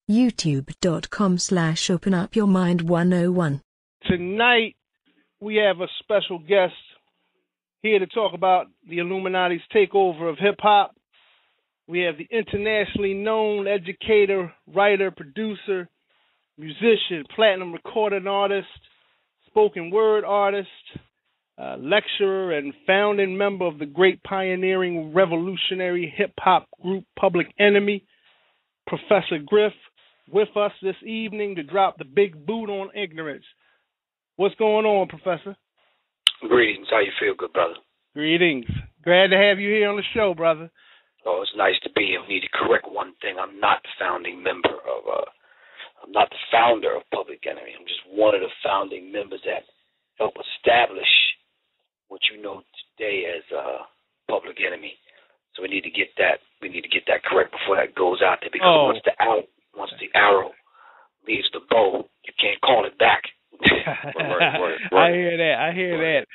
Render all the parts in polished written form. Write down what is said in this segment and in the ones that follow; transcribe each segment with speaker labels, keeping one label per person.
Speaker 1: youtube.com/openupyourmind101.
Speaker 2: Tonight, we have a special guest here to talk about the Illuminati's takeover of hip-hop. We have the internationally known educator, writer, producer, musician, platinum recording artist, spoken word artist, lecturer, and founding member of the great pioneering revolutionary hip-hop group Public Enemy, Professor Griff, with us this evening to drop the big boot on ignorance. What's going on, Professor?
Speaker 3: Greetings. How you feel, good brother?
Speaker 2: Greetings. Glad to have you here on the show, brother.
Speaker 3: Oh, it's nice to be here. We need to correct one thing. I'm not the founding member of, I'm not the founder of Public Enemy. I'm just one of the founding members that helped establish what you know today as Public Enemy. So we need to get that. We need to get that correct before that goes out there. Because once the arrow leaves the bow, you can't call it back.
Speaker 2: I hear that.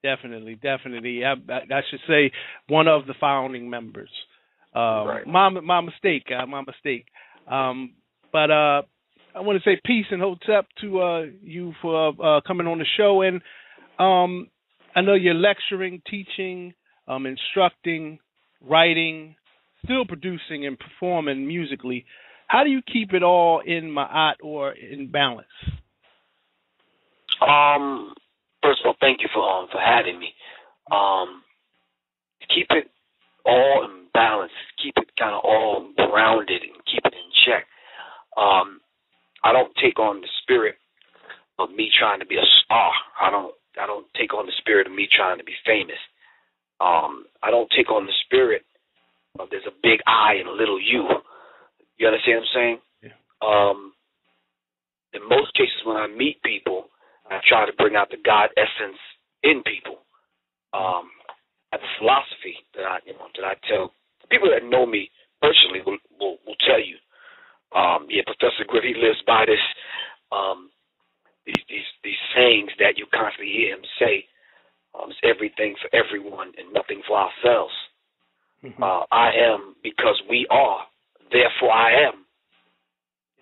Speaker 2: Definitely. I should say one of the founding members.
Speaker 3: Right.
Speaker 2: My mistake. But I want to say peace and hotep to you for coming on the show. And I know you're lecturing, teaching, instructing, writing, still producing and performing musically. How do you keep it all in ma'at or in balance?
Speaker 3: First of all, thank you for having me. Keep it all in balance. Keep it kind of all grounded and keep it in check. I don't take on the spirit of me trying to be a star. I don't take on the spirit of me trying to be famous. I don't take on the spirit of there's a big I and a little you. You understand what I'm saying?
Speaker 2: Yeah.
Speaker 3: In most cases, when I meet people, I try to bring out the God essence in people. I have a philosophy that I tell people that know me personally will tell you. Professor Griff, he lives by this these sayings that you constantly hear him say. It's everything for everyone and nothing for ourselves.
Speaker 2: Mm-hmm.
Speaker 3: I am because we are, therefore I am.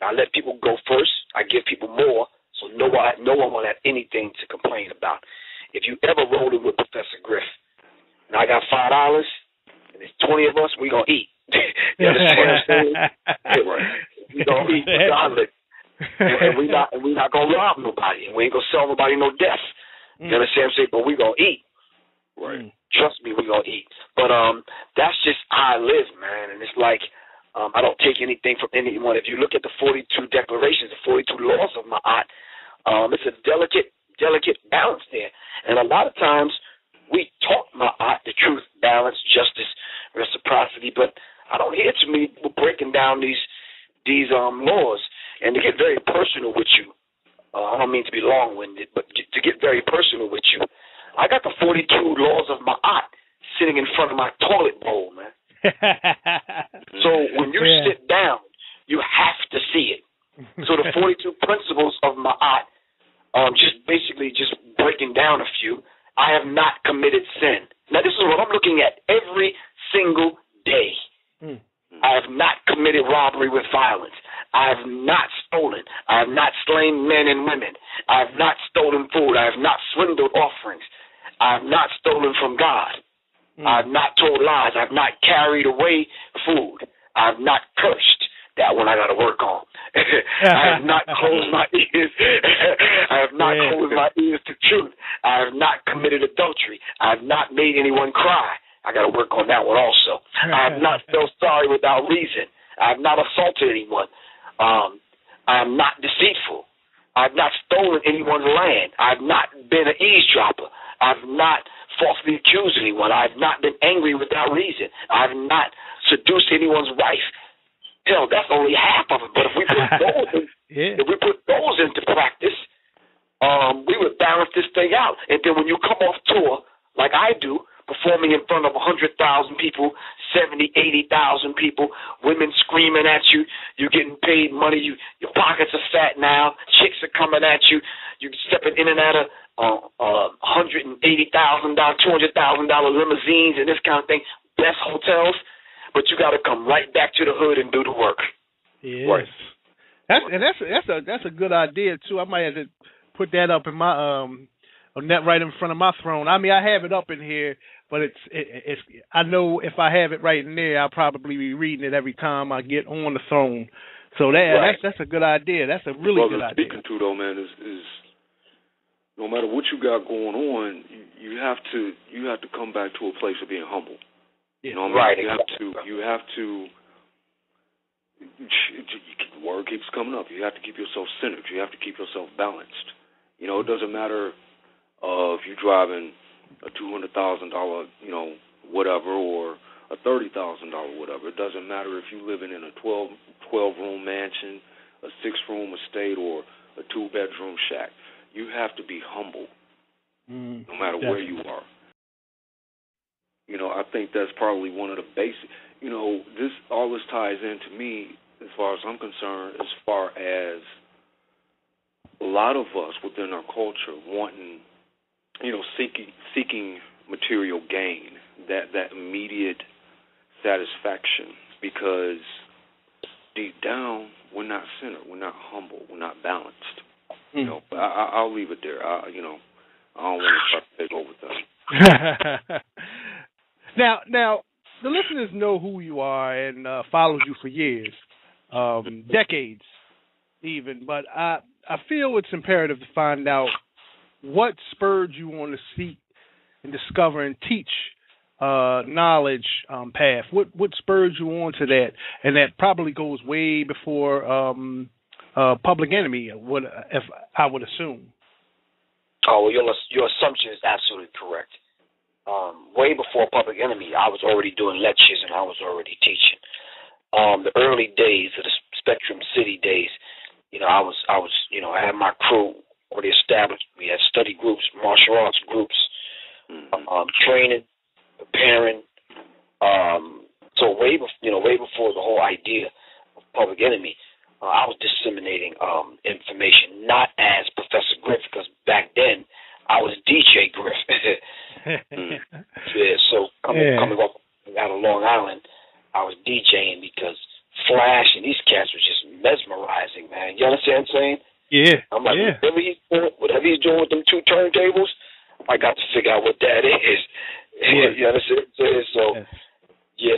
Speaker 3: I let people go first. I give people more, so no one will have anything to complain about. If you ever roll in with Professor Griff, and I got $5, and there's 20 of us, we gonna eat. You understand what I'm saying? We gonna eat regardless, and we not gonna rob nobody, and we ain't gonna sell nobody no death. You understand what I'm saying? But we gonna eat.
Speaker 2: Right.
Speaker 3: Trust me, we gonna eat. But that's just how I live, man. And it's like I don't take anything from anyone. If you look at the 42 declarations, the 42 laws of Ma'at, it's a delicate balance there. And a lot of times we talk Ma'at, the truth, balance, justice, reciprocity, but I don't hear too many people breaking down these laws. And to get very personal with you, I don't mean to be long-winded, but to get very personal with you, I got the 42 laws of Ma'at sitting in front of my toilet bowl, man. So when you sit down, you have to see it. So the 42 principles of Ma'at, just breaking down a few. I have not committed sin. Now this is what I'm looking at every single day. I have not committed robbery with violence. I have not stolen. I have not slain men and women. I have not stolen food. I have not swindled offerings. I have not stolen from God. I have not told lies. I have not carried away food. I have not cursed. That one I got to work on. I have not closed my ears. I have not closed my ears to truth. I have not committed adultery. I have not made anyone cry. I got to work on that one also. I have not felt sorry without reason. I have not assaulted anyone. I am not deceitful. I have not stolen anyone's land. I have not been an eavesdropper. I have not falsely accused anyone. I have not been angry without reason. I have not seduced anyone's wife. Hell, that's only half of it. But if we put those into practice, we would balance this thing out. And then when you come off tour, like I do, performing in front of 100,000 people, 70, 80,000 people, women screaming at you, you're getting paid money, your pockets are fat now, chicks are coming at you, you're stepping in and out of $180,000, $200,000 limousines and this kind of thing, best hotels. but you got to come right back to the hood and do the work.
Speaker 2: Yes.
Speaker 3: Right.
Speaker 2: That's a good idea too. I might have to put that up in my net right in front of my throne. I mean, I have it up in here, but it's I know if I have it right in there, I'll probably be reading it every time I get on the throne. So that's a good idea. That's a really good idea.
Speaker 1: Speaking to though, man, is no matter what you got going on, you have to come back to a place of being humble.
Speaker 2: Yeah.
Speaker 1: You know what I mean?
Speaker 3: Right.
Speaker 1: You have to. The word keeps coming up. You have to keep yourself centered. You have to keep yourself balanced. You know, it doesn't matter if you're driving a $200,000, whatever, or a $30,000 whatever. It doesn't matter if you're living in a 12-room mansion, a 6-room estate, or a 2-bedroom shack. You have to be humble, no matter where you are. You know, I think that's probably one of the basic. You know, all this ties into me, as far as I'm concerned, as far as a lot of us within our culture wanting, seeking material gain, that immediate satisfaction, because deep down we're not centered, we're not humble, we're not balanced. You know, but I'll leave it there. I don't want to try to take over things.
Speaker 2: Now, the listeners know who you are and followed you for years, decades even. But I feel it's imperative to find out what spurred you on the seek and discover and teach knowledge path. What spurred you on to that? And that probably goes way before Public Enemy. If I would assume.
Speaker 3: Oh, well, your assumption is absolutely correct. Way before Public Enemy, I was already doing lectures and I was already teaching. The early days of the Spectrum City days, I had my crew already established. We had study groups, martial arts groups, training, preparing. So way before the whole idea of Public Enemy, I was disseminating information, not as Professor Griff, because back then I was DJ Griff. Yeah, so coming up out of Long Island, I was DJing because Flash and these cats were just mesmerizing, man. You understand what I'm saying?
Speaker 2: Yeah.
Speaker 3: I'm like, whatever he's doing with them 2 turntables, I got to figure out what that is. Yeah. You understand what I'm saying? So,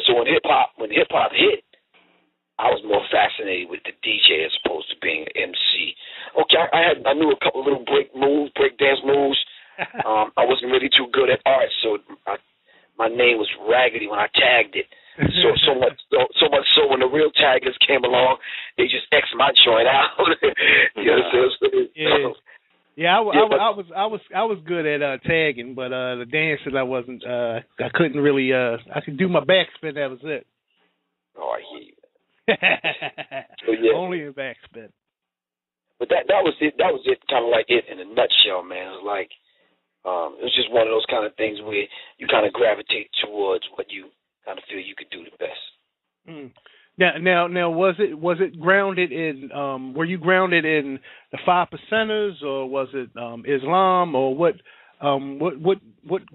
Speaker 3: so when hip hop hit, I was more fascinated with the DJ as opposed to being an MC. Okay, I knew a couple little break dance moves. I wasn't really too good at art, so my name was Raggedy when I tagged it. So much so when the real taggers came along, they just X'd my joint out. You understand?
Speaker 2: Yeah, I was good at tagging, but the dancing I wasn't. I couldn't really. I could do my backspin. That was it.
Speaker 3: Oh, I hear you. So,
Speaker 2: only a backspin.
Speaker 3: But that was it. That was it. Kind of like it in a nutshell, man. It was like it was just one of those kind of things where you kind of gravitate towards what you kind of feel you could do the best.
Speaker 2: Now, was it grounded in? Were you grounded in the 5%ers, or was it Islam, or what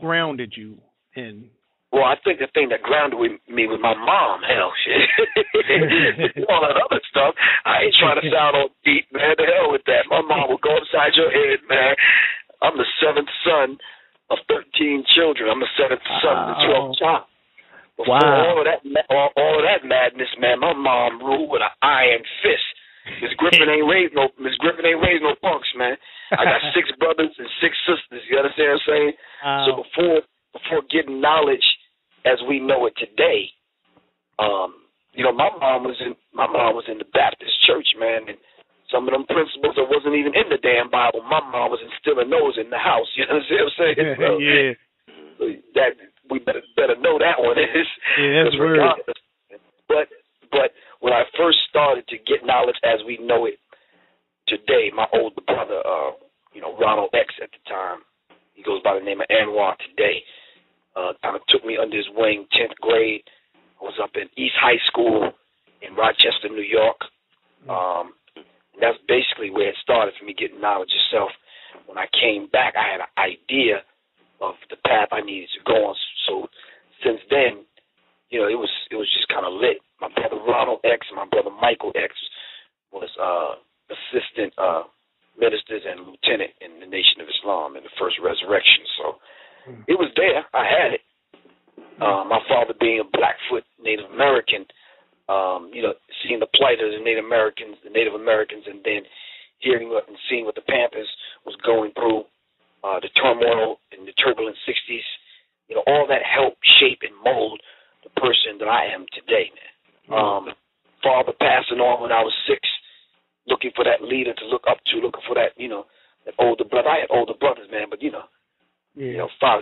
Speaker 2: grounded you in?
Speaker 3: Well, I think the thing that grounded me was my mom. Hell, shit. All that other stuff, I ain't trying to sound all deep, man. The hell with that. My mom will go upside your head, man. I'm the 7th son of 13 children. I'm the 7th son of the 12th child. Before all of that madness, man, my mom ruled with an iron fist. Miss Griffin ain't raised no punks, man. I got 6 brothers and 6 sisters. You understand what I'm saying? So before getting knowledge as we know it today, my mom was in the Baptist church, man, and some of them principles that wasn't even in the damn Bible, my mom was instilling those in the house. You understand what I'm saying? So, that we better know that one is.
Speaker 2: Yeah, that's weird.
Speaker 3: But when I first started to get knowledge as we know it today, my older brother, Ronald X at the time, he goes by the name of Anwar today, kind of took me under his wing, 10th grade. I was up in East High School in Rochester, New York. And that's basically where it started for me getting knowledge itself. When I came back, I had an idea of the path I needed to go on. So since then, it was just kind of lit. My brother Ronald X and my brother Michael X was assistant ministers and lieutenant in the Nation of Islam in the First Resurrection. So it was there. I had it. My father being a Blackfoot Native American, seeing the plight of the Native Americans, and then hearing and seeing what the Panthers was going through, the turmoil in the turbulent 60s, all that helped shape and mold the person that I am today, man. Father passing on when I was 6, looking for that leader to look up to, looking for that, that older brother. I had older brothers, man, but 5 or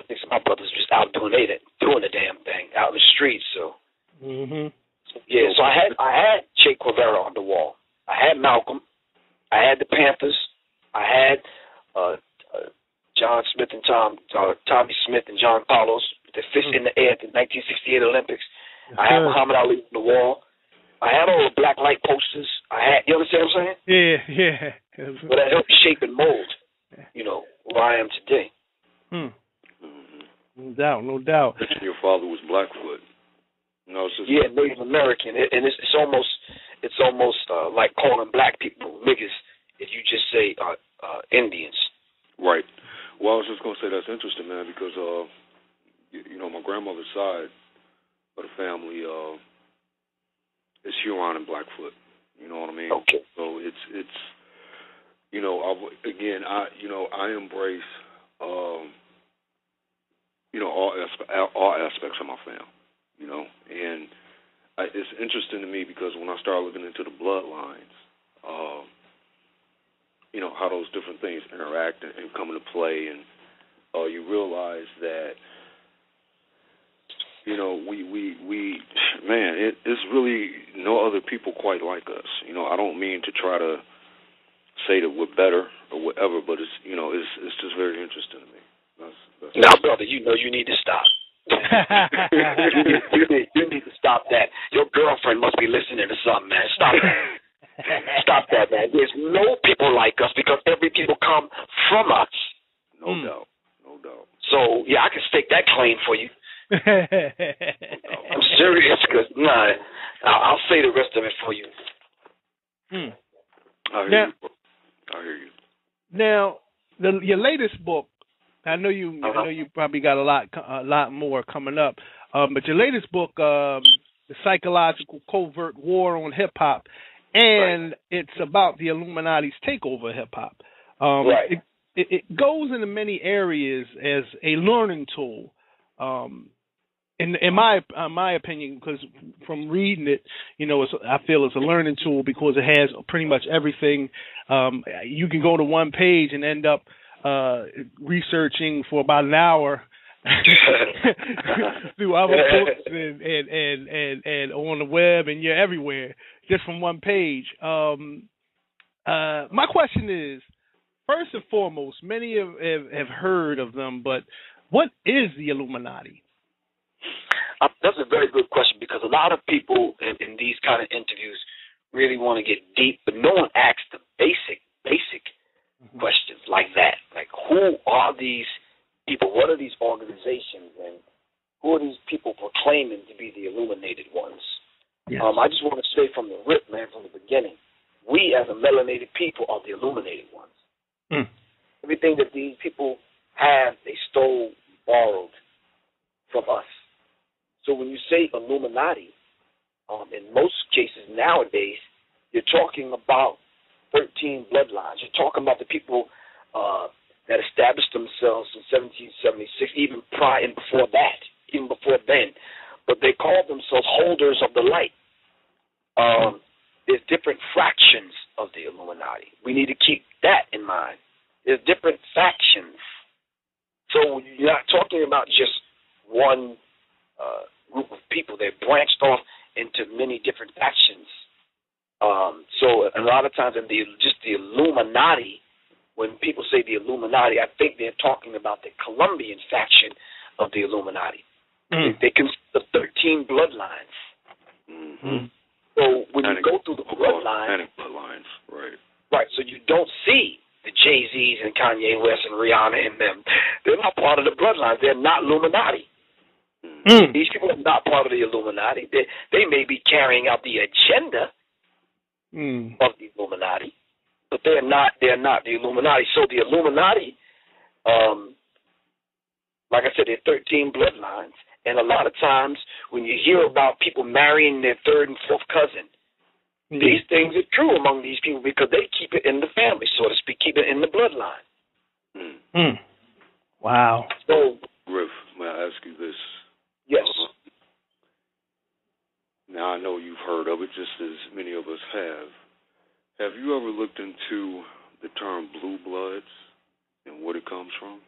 Speaker 3: 6 of my brothers just out doing the damn thing out in the streets. So, so I had Che Guevara on the wall. I had Malcolm. I had the Panthers. I had John Smith and Tommy Smith and John Paulos, the fist in the air at the 1968 Olympics. I had Muhammad Ali on the wall. I had all the black light posters. You understand what I'm saying?
Speaker 2: Yeah.
Speaker 3: But that helped shape and mold, where I am today.
Speaker 2: No doubt.
Speaker 1: Your father was Blackfoot.
Speaker 3: Native American, and it's almost like calling black people niggas if you just say Indians.
Speaker 1: Right. Well, I was just gonna say that's interesting, man, because my grandmother's side of the family is Huron and Blackfoot. You know what I mean?
Speaker 3: Okay.
Speaker 1: So it's I embrace all aspects of my family. And it's interesting to me because when I start looking into the bloodlines, how those different things interact and come into play, and you realize that, it's really no other people quite like us. I don't mean to try to say that we're better or whatever, but it's just very interesting to me. That's
Speaker 3: now, brother, you need to stop. you need to stop that. Your girlfriend must be listening to something, man. Stop that. Stop that, man. There's no people like us because every people come from us.
Speaker 1: No doubt.
Speaker 3: So, I can stake that claim for you. I'm serious because, I'll say the rest of it for you.
Speaker 1: I hear you.
Speaker 2: Now, your latest book, I know you probably got a lot more coming up, but your latest book, The Psychological Covert War on Hip Hop, and it's about the Illuminati's takeover of hip hop.
Speaker 3: Right.
Speaker 2: It goes into many areas as a learning tool. In my opinion, because from reading it, I feel it's a learning tool because it has pretty much everything. You can go to one page and end up researching for about an hour through other books and on the web, and you're everywhere just from one page. My question is, first and foremost, many have heard of them, but what is the Illuminati?
Speaker 3: That's a very good question because a lot of people in these kind of interviews really want to get deep, but no one asks the basic questions like that. Like, who are these people? What are these organizations? And who are these people proclaiming to be the illuminated ones?
Speaker 2: Yes.
Speaker 3: I just want to say from the rip, man, from the beginning, we as a melanated people are the illuminated ones. Everything that these people have, they stole, borrowed from us. So when you say Illuminati, in most cases nowadays, you're talking about 13 bloodlines. You're talking about the people that established themselves in 1776, even prior and before that, even before then. But they called themselves holders of the light. There's different fractions of the Illuminati. We need to keep that in mind. There's different factions. So you're not talking about just one group of people. They're branched off into many different factions. So a lot of times in the Illuminati, when people say the Illuminati, I think they're talking about the Colombian faction of the Illuminati. They consist of 13 bloodlines. So when you go through the bloodlines, right, so you don't see the Jay-Z's and Kanye West and Rihanna and them. They're not part of the bloodlines. They're not Illuminati. These people are not part of the Illuminati. They may be carrying out the agenda of the Illuminati, but they're not the Illuminati. So the Illuminati, like I said, there are 13 bloodlines, and a lot of times when you hear about people marrying their third and fourth cousin, these things are true among these people because they keep it in the family, so to speak, keep it in the bloodline.
Speaker 2: Wow.
Speaker 3: So,
Speaker 1: Griff, may I ask you this?
Speaker 3: Yes.
Speaker 1: Now, I know you've heard of it, just as many of us have. Have you ever looked into the term blue bloods and what it comes from?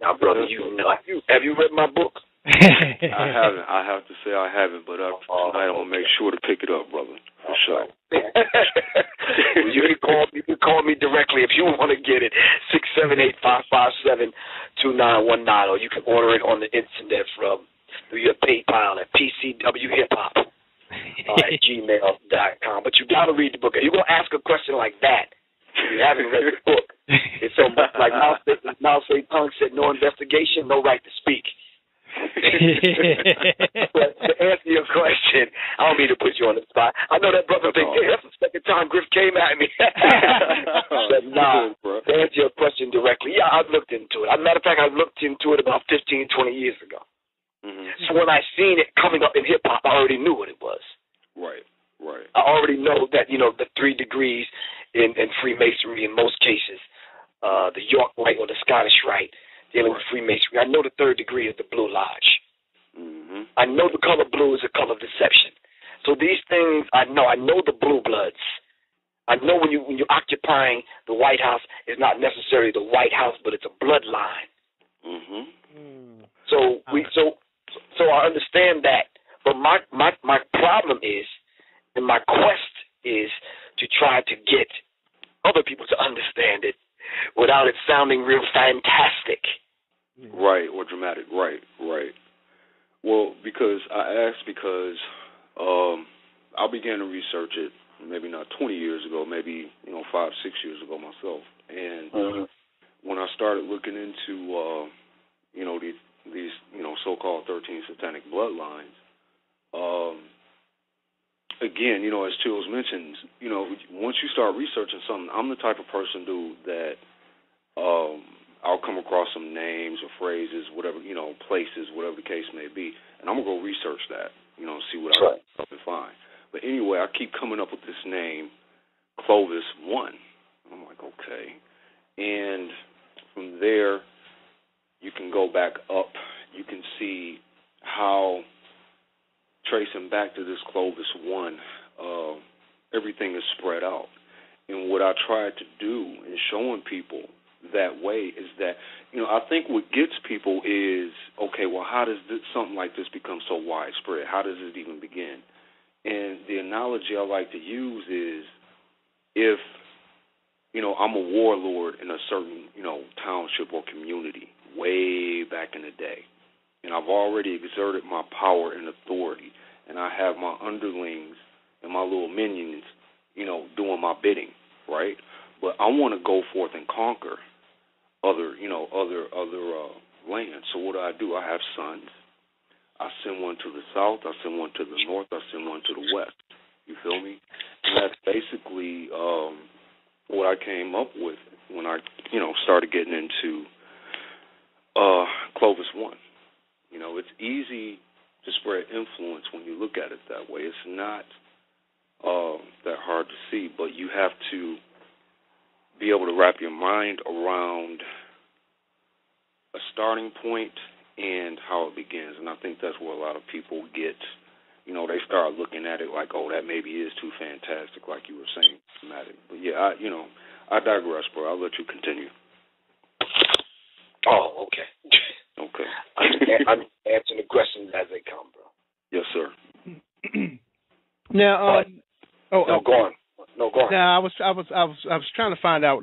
Speaker 3: Now, brother, have you read my book?
Speaker 1: I haven't. I have to say I haven't, but tonight I'm going to make sure to pick it up, brother, for sure.
Speaker 3: You can call me directly if you want to get it, 678-557-2919, or you can order it on the internet through your PayPal at pcwhiphop@gmail.com. But you got to read the book. If you're going to ask a question like that, if you haven't read the book, it's so like Mao Zedong said, no investigation, no right to speak. But to answer your question, I don't mean to put you on the spot. I know that brother thinks, hey, that's the second time Griff came at me. But nah, to answer your question directly, yeah, I've looked into it. As a matter of fact, I looked into it about 15, 20 years ago. So when I seen it coming up in hip-hop, I already knew what it was.
Speaker 1: Right.
Speaker 3: I already know that, the 3 degrees in Freemasonry in most cases, the York Rite or the Scottish Rite, dealing with Freemasonry. I know the 3rd degree is the Blue Lodge. I know the color blue is a color of deception. So these things I know. I know the blue bloods. I know when you're occupying the White House, it's not necessarily the White House, but it's a bloodline. So I understand that. But my problem is, and my quest is to try to get other people to understand it without it sounding real fantastic.
Speaker 1: Right, or dramatic. Right. Well, because I began to research it maybe not 20 years ago, maybe 5, 6 years ago myself. And when I started looking into these so-called 13 satanic bloodlines, again, as Chills mentioned, once you start researching something, I'm the type of person, dude, that I'll come across some names or phrases, whatever, places, whatever the case may be, and I'm going to go research that, see what I can find. But anyway, I keep coming up with this name, Clovis 1. I'm like, okay. And from there, you can go back up. You can see how, tracing back to this Clovis 1, everything is spread out. And what I tried to do in showing people that way is that, I think what gets people is, okay, well, how does something like this become so widespread? How does it even begin? And the analogy I like to use is if, I'm a warlord in a certain, township or community way back in the day, and I've already exerted my power and authority, and I have my underlings and my little minions, doing my bidding, right? But I want to go forth and conquer other lands. So what do? I have sons. I send one to the south. I send one to the north. I send one to the west. You feel me? And that's basically what I came up with when I, started getting into Clovis 1. It's easy to spread influence when you look at it that way. It's not that hard to see, but you have to be able to wrap your mind around a starting point and how it begins. And I think that's where a lot of people get, they start looking at it like, oh, that maybe is too fantastic, like you were saying, dramatic. But yeah, I digress, bro. I'll let you continue.
Speaker 3: Oh, okay.
Speaker 1: Okay.
Speaker 3: I'm answering the questions as they come, bro.
Speaker 1: Yes, sir.
Speaker 2: Now,
Speaker 3: go on. No, go on.
Speaker 2: Now, I was trying to find out.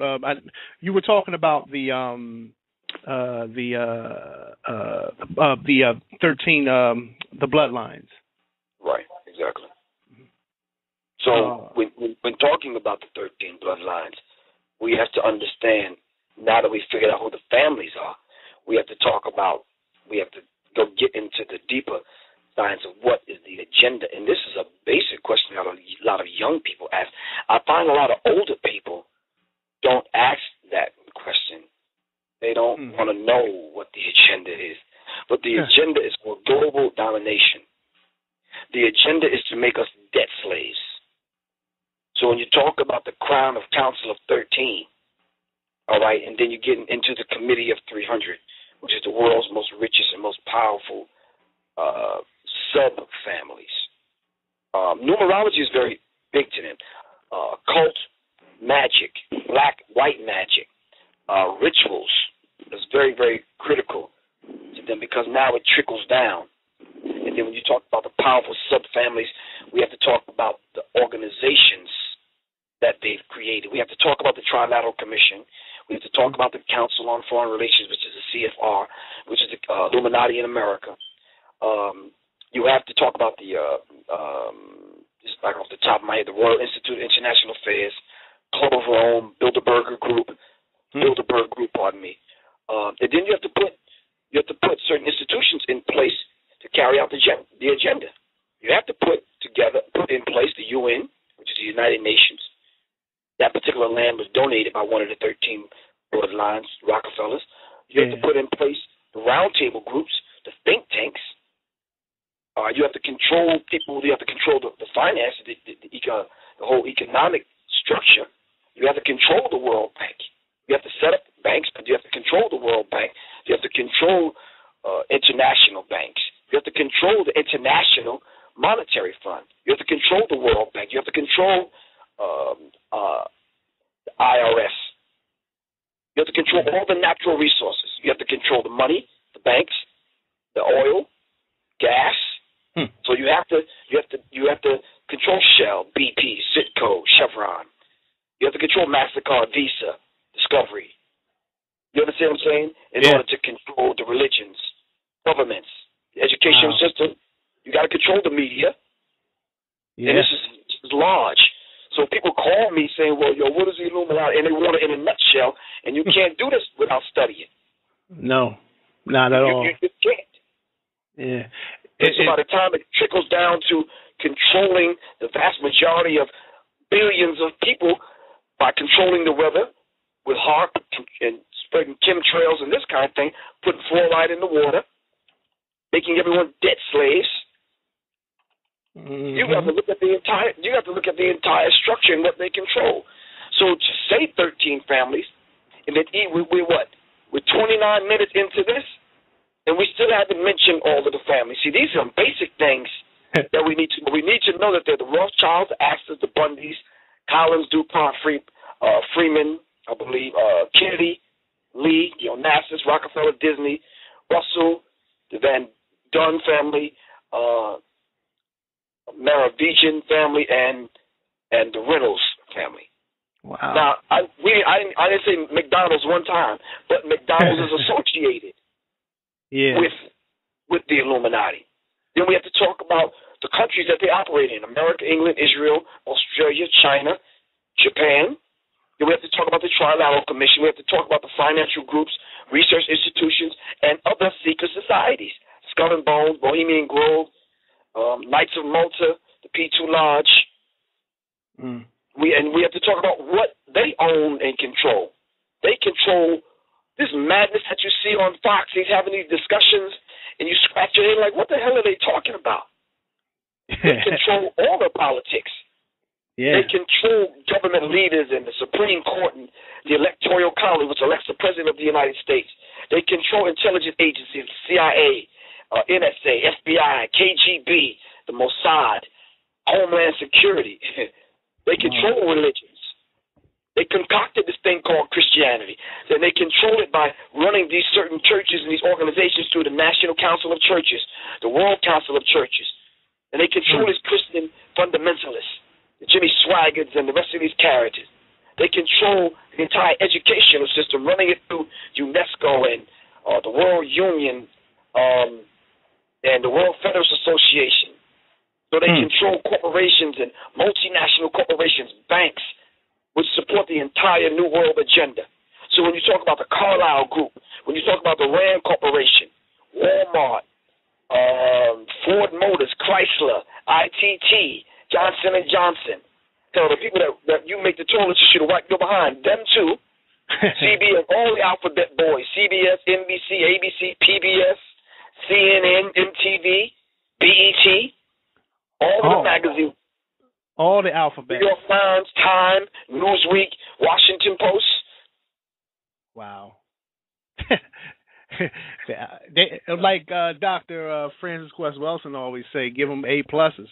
Speaker 2: You were talking about the 13 the bloodlines.
Speaker 3: Right. Exactly. So when talking about the 13 bloodlines, we have to understand. Now that we figured out who the families are, we have to go get into the deeper science of what is the agenda. And this is a basic question that a lot of young people ask. I find a lot of older people don't ask that question. They don't want to know what the agenda is. But the agenda is for global domination. The agenda is to make us debt slaves. So when you talk about the Crown of Council of 13, all right, and then you get into the Committee of 300, which is the world's most richest and most powerful sub-families. Numerology is very big to them. Occult magic, black, white magic, rituals is very, very critical to them because now it trickles down. And then when you talk about the powerful sub-families, we have to talk about the organizations that they've created. We have to talk about the Trilateral Commission. We have to talk about the Council on Foreign Relations, which is the CFR, which is the Illuminati in America. You have to talk about the, just like off the top of my head, the Royal Institute of International Affairs, Club of Rome, Bilderberg Group, pardon me. And then you have to put certain institutions in place to carry out the agenda. You have to put in place the UN, which is the United Nations. That particular land was donated by one of the 13 Bloodlines, Rockefellers. You have to put in place the roundtable groups, the think tanks. You have to control people. You have to control the finance, the whole economic structure. You have to control the World Bank. You have to set up banks, but you have to control the World Bank. You have to control international banks. You have to control the International Monetary Fund. You have to control the World Bank. You have to control the IRS. You have to control all the natural resources. You have to control the money, the banks, the oil, gas. So you have to control Shell, BP, Citgo, Chevron. You have to control MasterCard, Visa, Discovery. You understand what I'm saying? In order to control the religions, governments, the education system, you got to control the media. And this is large. So people call me saying, well, what is the Illuminati? And they want it in a nutshell, and you can't do this without studying.
Speaker 2: No, not at all.
Speaker 3: You can't.
Speaker 2: Yeah.
Speaker 3: So by the time it trickles down to controlling the vast majority of billions of people by controlling the weather with HAARP and spreading chemtrails and this kind of thing, putting fluoride in the water, making everyone debt slaves. You have to look at the entire structure and what they control. So to say 13 families, and then we're 29 minutes into this, and we still haven't mentioned all of the families. See, these are basic things that we need to know. We need to know that they're the Rothschilds, the Astors, the Bundys, Collins, DuPont, Freeman, I believe, Kennedy, Lee, Onassis, Rockefeller, Disney, Russell, the Van Dunn family, Maravigian family, and the Reynolds family.
Speaker 2: Wow.
Speaker 3: Now, I didn't say McDonald's one time, but McDonald's is associated with the Illuminati. Then we have to talk about the countries that they operate in: America, England, Israel, Australia, China, Japan. Then we have to talk about the Trilateral Commission. We have to talk about the financial groups, research institutions, and other secret societies: Skull and Bones, Bohemian Grove, Knights of Malta, the P2 Lodge. We have to talk about what they own and control. They control this madness that you see on Fox. He's having these discussions, and you scratch your head like, what the hell are they talking about? They control all the politics. They control government leaders and the Supreme Court and the Electoral College, which elects the President of the United States. They control intelligence agencies, CIA, NSA, FBI, KGB, the Mossad, Homeland Security. They control religions. They concocted this thing called Christianity. Then they control it by running these certain churches and these organizations through the National Council of Churches, the World Council of Churches. And they control these Christian fundamentalists, the Jimmy Swaggarts and the rest of these characters. They control the entire educational system, running it through UNESCO and the World Union and the World Federalist Association. So they control corporations and multinational corporations, banks, which support the entire New World agenda. So when you talk about the Carlyle Group, when you talk about the Rand Corporation, Walmart, Ford Motors, Chrysler, ITT, Johnson & Johnson. Tell the people that you make the toilet, you should wipe your behind. Them too. CBS, all the alphabet boys. CBS, NBC, ABC, PBS, CNN, MTV, BET, all the magazines.
Speaker 2: All the alphabet.
Speaker 3: New York Times, Time, Newsweek, Washington Post. Wow.
Speaker 2: They, like Dr. Francis Quest Wilson always say, give them A pluses.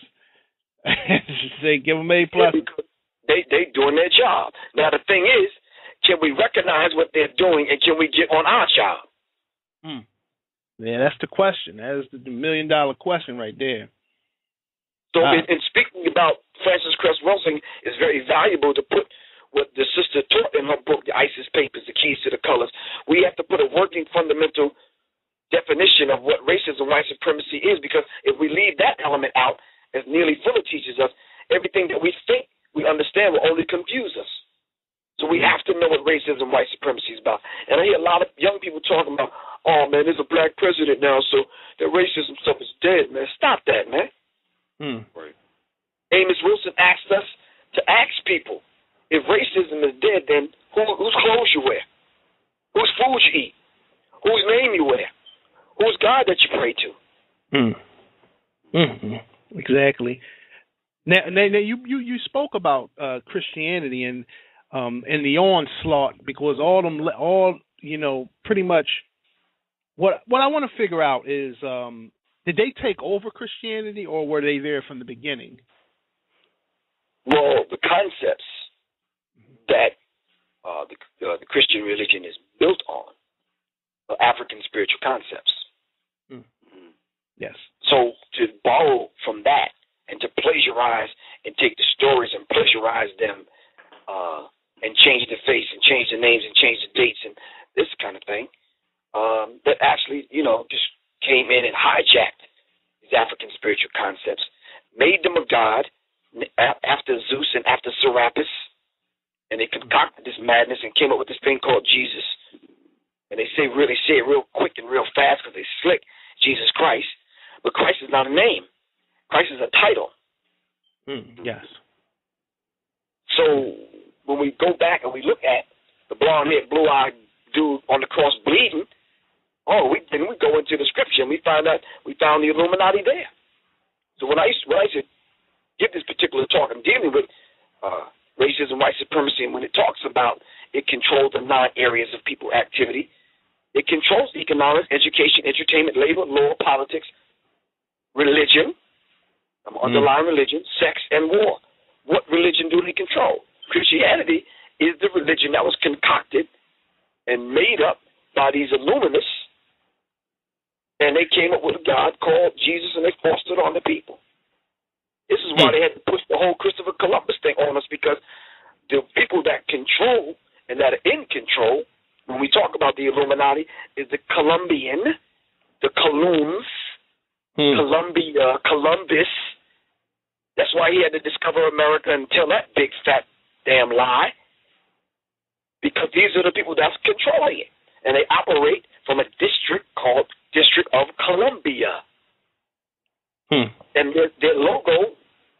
Speaker 2: Say, give them A pluses.
Speaker 3: They doing their job. Now the thing is, can we recognize what they're doing, and can we get on our job?
Speaker 2: Yeah, that's the question. That is the $1 million question right there.
Speaker 3: So, in speaking about Francis Cress Wilson, it's very valuable to put what the sister taught in her book, The ISIS Papers, The Keys to the Colors. We have to put a working fundamental definition of what racism, white supremacy is, because if we leave that element out, as Neely Fuller teaches us, everything that we think we understand will only confuse us. So we have to know what racism, white supremacy is about. And I hear a lot of young people talking about, oh, man, there's a black president now, so the racism stuff is dead, man. Stop that, man.
Speaker 1: Right.
Speaker 3: Amos Wilson asked us to ask people, if racism is dead, then whose clothes you wear? Whose food you eat? Whose name you wear? Who's God that you pray
Speaker 2: to? Exactly. Now you spoke about Christianity and the onslaught, because pretty much what I want to figure out is, did they take over Christianity, or were they there from the beginning?
Speaker 3: Well, the concepts that the Christian religion is built on are African spiritual concepts.
Speaker 2: Yes.
Speaker 3: So to borrow from that and to plagiarize and take the stories and plagiarize them and change the face and change the names and change the dates and this kind of thing, that actually, just came in and hijacked these African spiritual concepts, made them a god after Zeus and after Serapis, and they concocted this madness and came up with this thing called Jesus. And they say it real quick and real fast because they slick, Jesus Christ. But Christ is not a name. Christ is a title.
Speaker 2: Yes.
Speaker 3: So when we go back and we look at the blonde-haired, blue-eyed dude on the cross bleeding, then we go into the scripture and we find out we found the Illuminati there. So when I used to give this particular talk, I'm dealing with racism, white supremacy, and when it talks about it controls the 9 areas of people activity, it controls economics, education, entertainment, labor, law, politics, religion, underlying religion, sex, and war. What religion do they control? Christianity is the religion that was concocted and made up by these illuminists, and they came up with a God called Jesus, and they forced it on the people. This is why they had to push the whole Christopher Columbus thing on us, because the people that control and that are in control, when we talk about the Illuminati, is the Columbian, the Columns, Columbia, Columbus. That's why he had to discover America and tell that big fat damn lie, because these are the people that's controlling it, and they operate from a district called District of Columbia. And their logo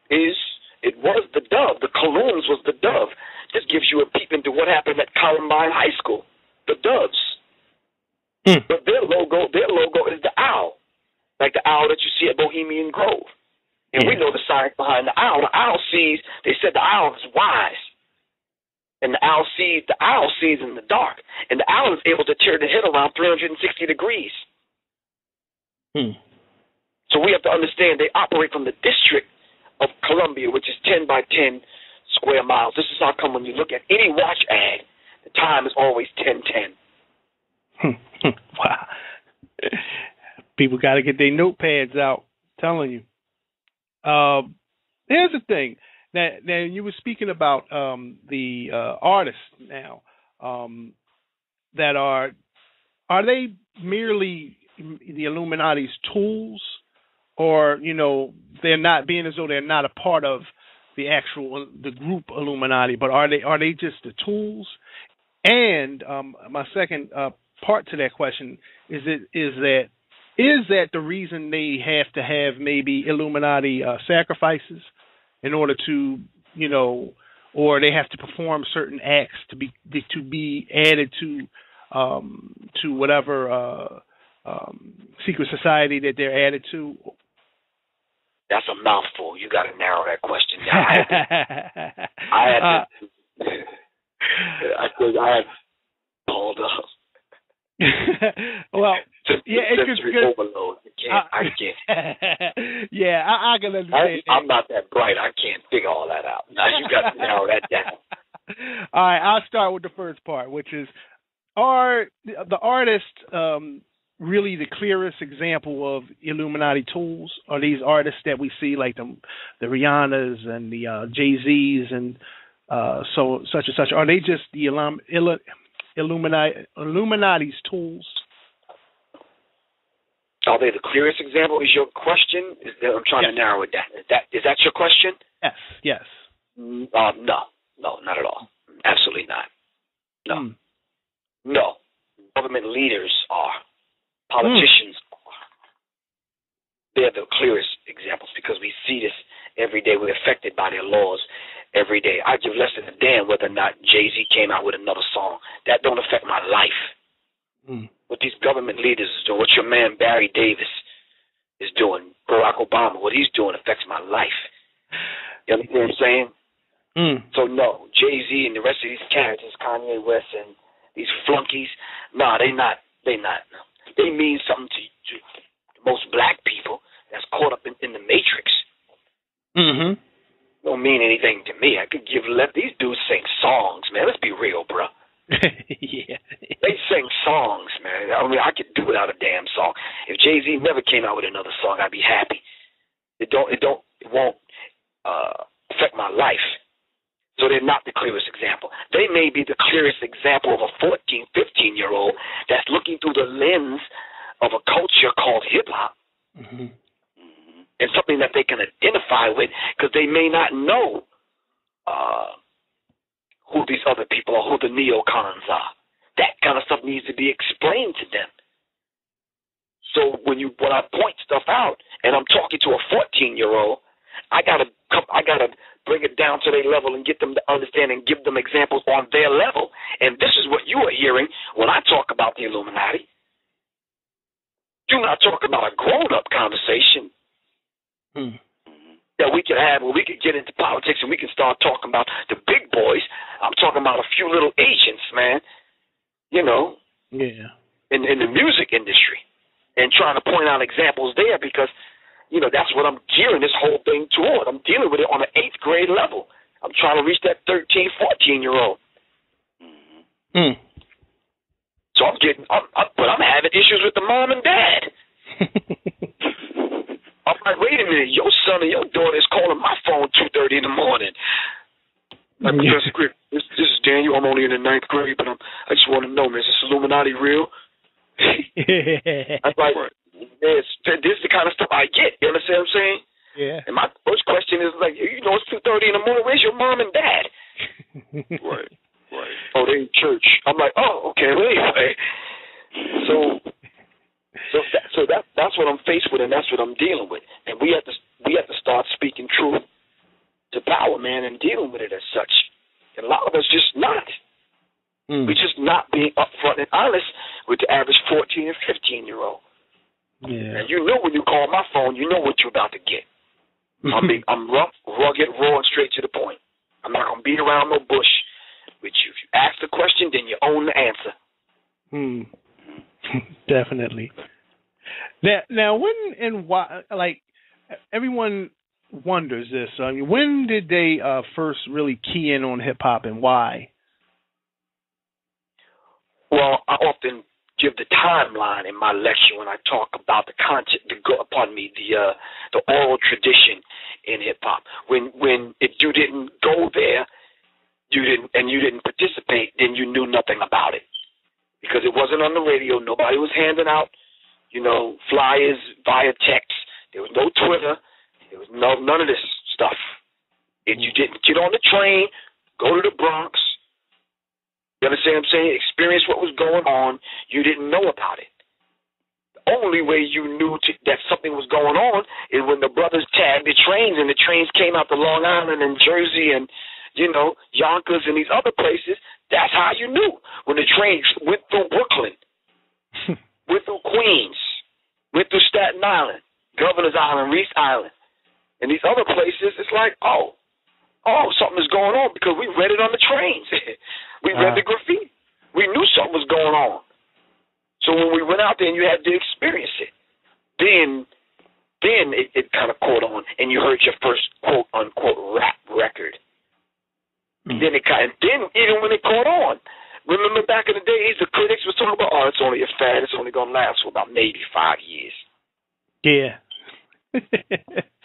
Speaker 3: was the dove. The Columns was the dove. This gives you a peep into what happened at Columbine High School, the doves. But their logo is the owl, like the owl that you see at Bohemian Grove. And we know the science behind the owl. The owl sees, they said the owl is wise. And the owl sees in the dark. And the owl is able to turn the head around 360 degrees. So we have to understand they operate from the District of Columbia, which is 10 by 10 square miles. This is how come when you look at any watch ad, the time is always 10:10.
Speaker 2: Wow. People got to get their notepads out. I'm telling you. Here's the thing. Now you were speaking about the artists now that are they merely the Illuminati's tools, or they're not, being as though they're not a part of the group Illuminati, but are they just the tools? And my second part to that question is that is that the reason they have to have maybe Illuminati sacrifices in order to, or they have to perform certain acts to be added to whatever secret society that they're added to?
Speaker 3: That's a mouthful. You got to narrow that question down. I had called up.
Speaker 2: Well, yeah, it's good.
Speaker 3: Overload. I can't.
Speaker 2: Yeah, I can understand.
Speaker 3: I'm not that bright. I can't figure all that out. Now you got to narrow that down.
Speaker 2: All right, I'll start with the first part, which is, are the artists really the clearest example of Illuminati tools? Are these artists that we see, like the Rihannas and the Jay-Z's and so such and such, are they just the Illuminati's tools?
Speaker 3: Are they the clearest example? Is your question? I'm trying to narrow it down. Is that your question?
Speaker 2: Yes.
Speaker 3: No, not at all. Absolutely not. No. No. Government leaders are. Politicians are. They're the clearest examples because we see this every day. We're affected by their laws every day. I give less than a damn whether or not Jay-Z came out with another song. That don't affect my life. What these government leaders is doing, what your man Barry Davis is doing, Barack Obama, what he's doing affects my life. You understand what I'm saying? So no, Jay-Z and the rest of these characters, Kanye West and these flunkies, they not. No. They mean something to most black people that's caught up in the matrix. Don't mean anything to me. I could let these dudes sing songs, man. Let's be real, bro.
Speaker 2: Yeah.
Speaker 3: They sing songs, man. I mean, I could do without a damn song. If Jay-Z never came out with another song, I'd be happy. It won't affect my life. So they're not the clearest example. They may be the clearest example of a 14, 15-year-old that's looking through the lens of a culture called hip-hop and something that they can identify with because they may not know who these other people are, who the neocons are. That kind of stuff needs to be explained to them. So when I point stuff out and I'm talking to a 14-year-old, I gotta bring it down to their level and get them to understand and give them examples on their level. And this is what you are hearing when I talk about the Illuminati. Do not talk about a grown-up conversation that we could have where we could get into politics and we can start talking about the big boys. I'm talking about a few little agents, man, in the music industry and trying to point out examples there because that's what I'm gearing this whole thing toward. I'm dealing with it on an 8th grade level. I'm trying to reach that 13, 14-year-old. So but I'm having issues with the mom and dad. I'm like, wait a minute, your son and your daughter is calling my phone 2:30 in the morning. Like, Professor Griff, this is Daniel. I'm only in the 9th grade, but I just want to know, man, is this Illuminati real? I'm like, this is the kind of stuff I get. You understand what I'm saying?
Speaker 2: Yeah. And
Speaker 3: my first question is like, it's 2:30 in the morning. Where's your mom and dad? Right. Oh, they in church. I'm like, oh, okay. Well, anyway, so that's what I'm faced with, and that's what I'm dealing with. And we have to start speaking truth to power, man, and dealing with it as such. And a lot of us just not. We're just not being upfront and honest with the average 14 and 15-year-old.
Speaker 2: Yeah.
Speaker 3: And when you call my phone, you know what you're about to get. I'm rough, rugged, raw, and straight to the point. I'm not going to beat around no bush with you. If you ask the question, then you own the answer.
Speaker 2: Definitely. Now, when and why, like, everyone wonders this. I mean, when did they first really key in on hip-hop and why?
Speaker 3: Well, I often give the timeline in my lecture when I talk about the content, the oral tradition in hip hop. When if you didn't go there, you didn't participate, then you knew nothing about it because it wasn't on the radio. Nobody was handing out, flyers via text. There was no Twitter. There was none of this stuff. If you didn't get on the train, go to the Bronx. You understand what I'm saying? Experience what was going on. You didn't know about it. The only way you knew that something was going on is when the brothers tagged the trains, and the trains came out to Long Island and Jersey and, Yonkers and these other places. That's how you knew. When the trains went through Brooklyn, went through Queens, went through Staten Island, Governor's Island, Reese Island, and these other places, it's like, oh, something is going on because we read it on the trains. We read the graffiti. We knew something was going on. So when we went out there and you had to experience it, then it kind of caught on, and you heard your first quote unquote rap record. And then even when it caught on, remember back in the days, the critics was talking about, it's only a fad, it's only gonna last for about maybe 5 years.
Speaker 2: Yeah.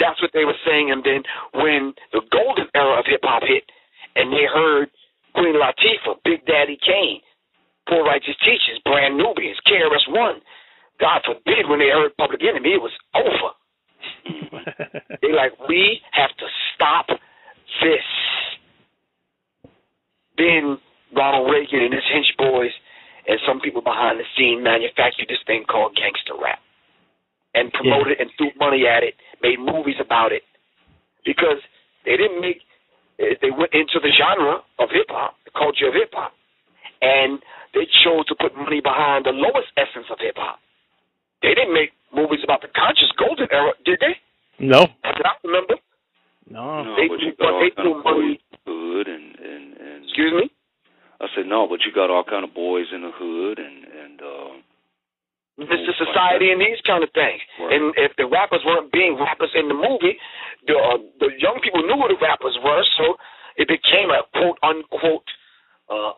Speaker 3: That's what they were saying. And then when the golden era of hip hop hit, and they heard Queen Latifah, Big Daddy Kane, Poor Righteous Teachers, Brand Nubians, KRS-One, God forbid, when they heard Public Enemy, it was over. They like, we have to stop this. Then Ronald Reagan and his hench boys and some people behind the scene manufactured this thing called gangster rap and promoted and threw money at it, made movies about it, because they went into the genre of hip-hop, the culture of hip-hop, and they chose to put money behind the lowest essence of hip-hop. They didn't make movies about the conscious golden era, did they?
Speaker 2: No.
Speaker 3: Did I remember?
Speaker 2: No.
Speaker 1: But you got all kind of boys in the hood and
Speaker 3: Excuse me?
Speaker 1: I said no, but you got all kind of boys in the hood and
Speaker 3: it's the society and these kind of things. Right. And if the rappers weren't being rappers in the movie, the young people knew who the rappers were, so it became a quote-unquote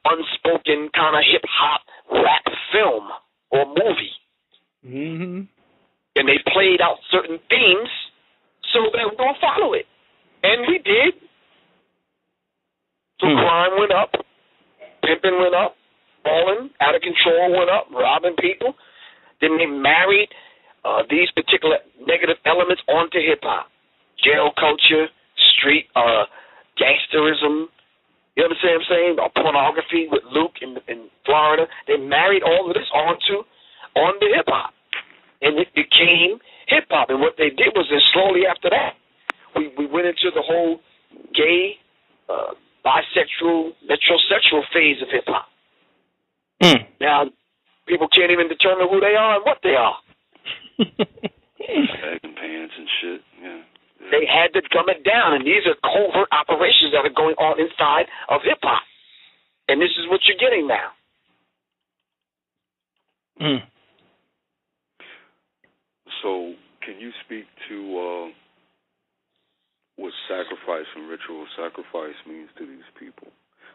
Speaker 3: unspoken kind of hip-hop rap film or movie.
Speaker 2: Mm-hmm.
Speaker 3: And they played out certain themes so that we're going to follow it. And we did. So crime went up, pimping went up, balling, out of control went up, robbing people. Then they married these particular negative elements onto hip-hop. Jail culture, street gangsterism, you understand what I'm saying? Pornography with Luke in Florida. They married all of this onto hip-hop. And it became hip-hop. And what they did was then slowly after that, we went into the whole gay, bisexual, metrosexual phase of hip-hop. Now, people can't even determine who they are and what they are.
Speaker 1: Bagging pants and shit, yeah.
Speaker 3: They had to dumb it down, and these are covert operations that are going on inside of hip-hop. And this is what you're getting now.
Speaker 1: So, can you speak to what sacrifice and ritual sacrifice means to these people?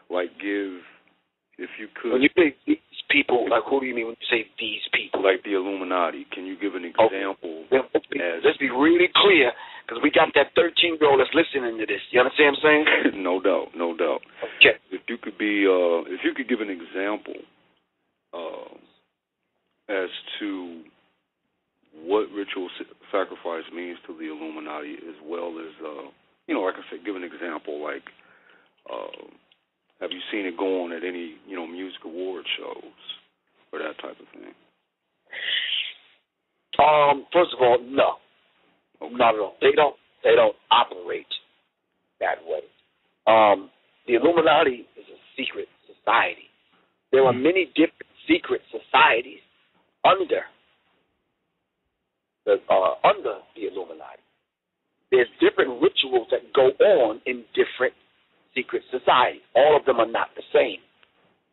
Speaker 1: Like, if you could...
Speaker 3: When you say these people, like, who do you mean when you say these people?
Speaker 1: Like the Illuminati. Can you give an example?
Speaker 3: Okay. Let's be really clear, because we got that 13-year-old that's listening to this. You understand what I'm saying?
Speaker 1: No doubt.
Speaker 3: Okay.
Speaker 1: If you could give an example as to what ritual sacrifice means to the Illuminati, as well as, like I said, give an example, like, have you seen it go on at any, music award shows or that type of thing?
Speaker 3: First of all, no. Okay. Not at all. They don't operate that way. The Illuminati is a secret society. There are many different secret societies under the Illuminati. There's different rituals that go on in different secret societies. All of them are not the same.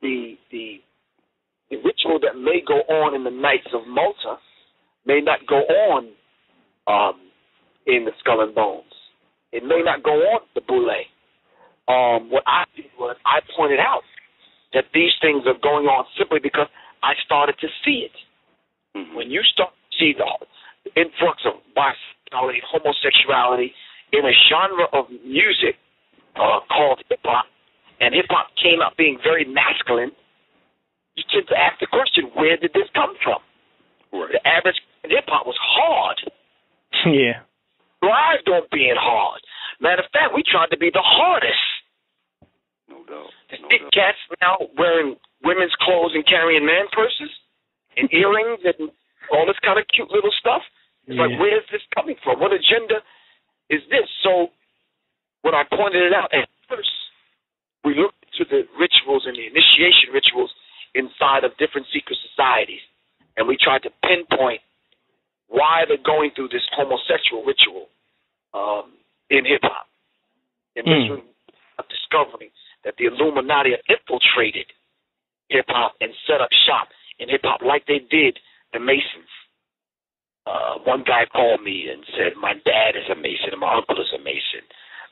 Speaker 3: The ritual that may go on in the Knights of Malta may not go on in the Skull and Bones. It may not go on the Boule. What I did was I pointed out that these things are going on simply because I started to see it. Mm-hmm. When you start to see the influx of bisexuality, homosexuality in a genre of music called hip-hop, and hip-hop came out being very masculine, you tend to ask the question, where did this come from? Right. The average hip-hop was hard.
Speaker 2: Yeah.
Speaker 3: Thrived on being hard. Matter of fact, we tried to be the hardest.
Speaker 1: No doubt.
Speaker 3: Big cats now wearing women's clothes and carrying man purses and earrings and all this kind of cute little stuff. It's like, where is this coming from? What agenda is this? So when I pointed it out at first, we looked to the rituals and the initiation rituals inside of different secret societies, and we tried to pinpoint why they're going through this homosexual ritual in hip-hop. And this was discovering that the Illuminati have infiltrated hip-hop and set up shop in hip-hop like they did the Masons. One guy called me and said, my dad is a Mason and my uncle is a Mason.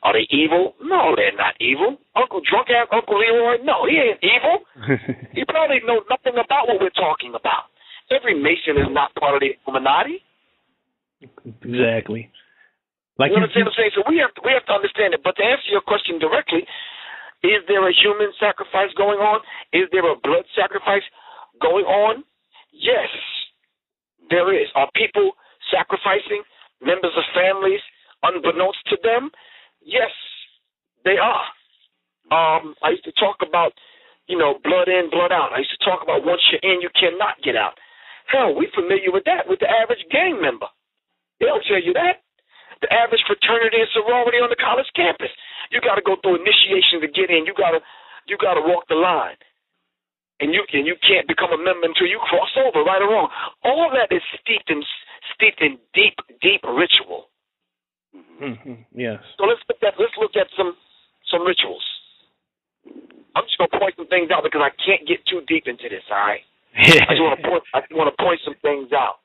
Speaker 3: Are they evil? No, they're not evil. Uncle Leroy? No, he ain't evil. He probably knows nothing about what we're talking about. Every Mason is not part of the Illuminati.
Speaker 2: Exactly.
Speaker 3: Like you understand what I'm saying? So we have to understand it. But to answer your question directly, is there a human sacrifice going on? Is there a blood sacrifice going on? Yes, there is. Are people sacrificing members of families unbeknownst to them? Yes, they are. I used to talk about, blood in, blood out. I used to talk about once you're in, you cannot get out. Hell, we're familiar with that with the average gang member. They don't tell you that. The average fraternity and sorority on the college campus. You got to go through initiation to get in. You got to walk the line. And you can't become a member until you cross over, right or wrong. All that is steeped in deep ritual.
Speaker 2: Mm-hmm. Yes.
Speaker 3: So let's look at some rituals. I'm just gonna point some things out because I can't get too deep into this. All right. I just want to point some things out.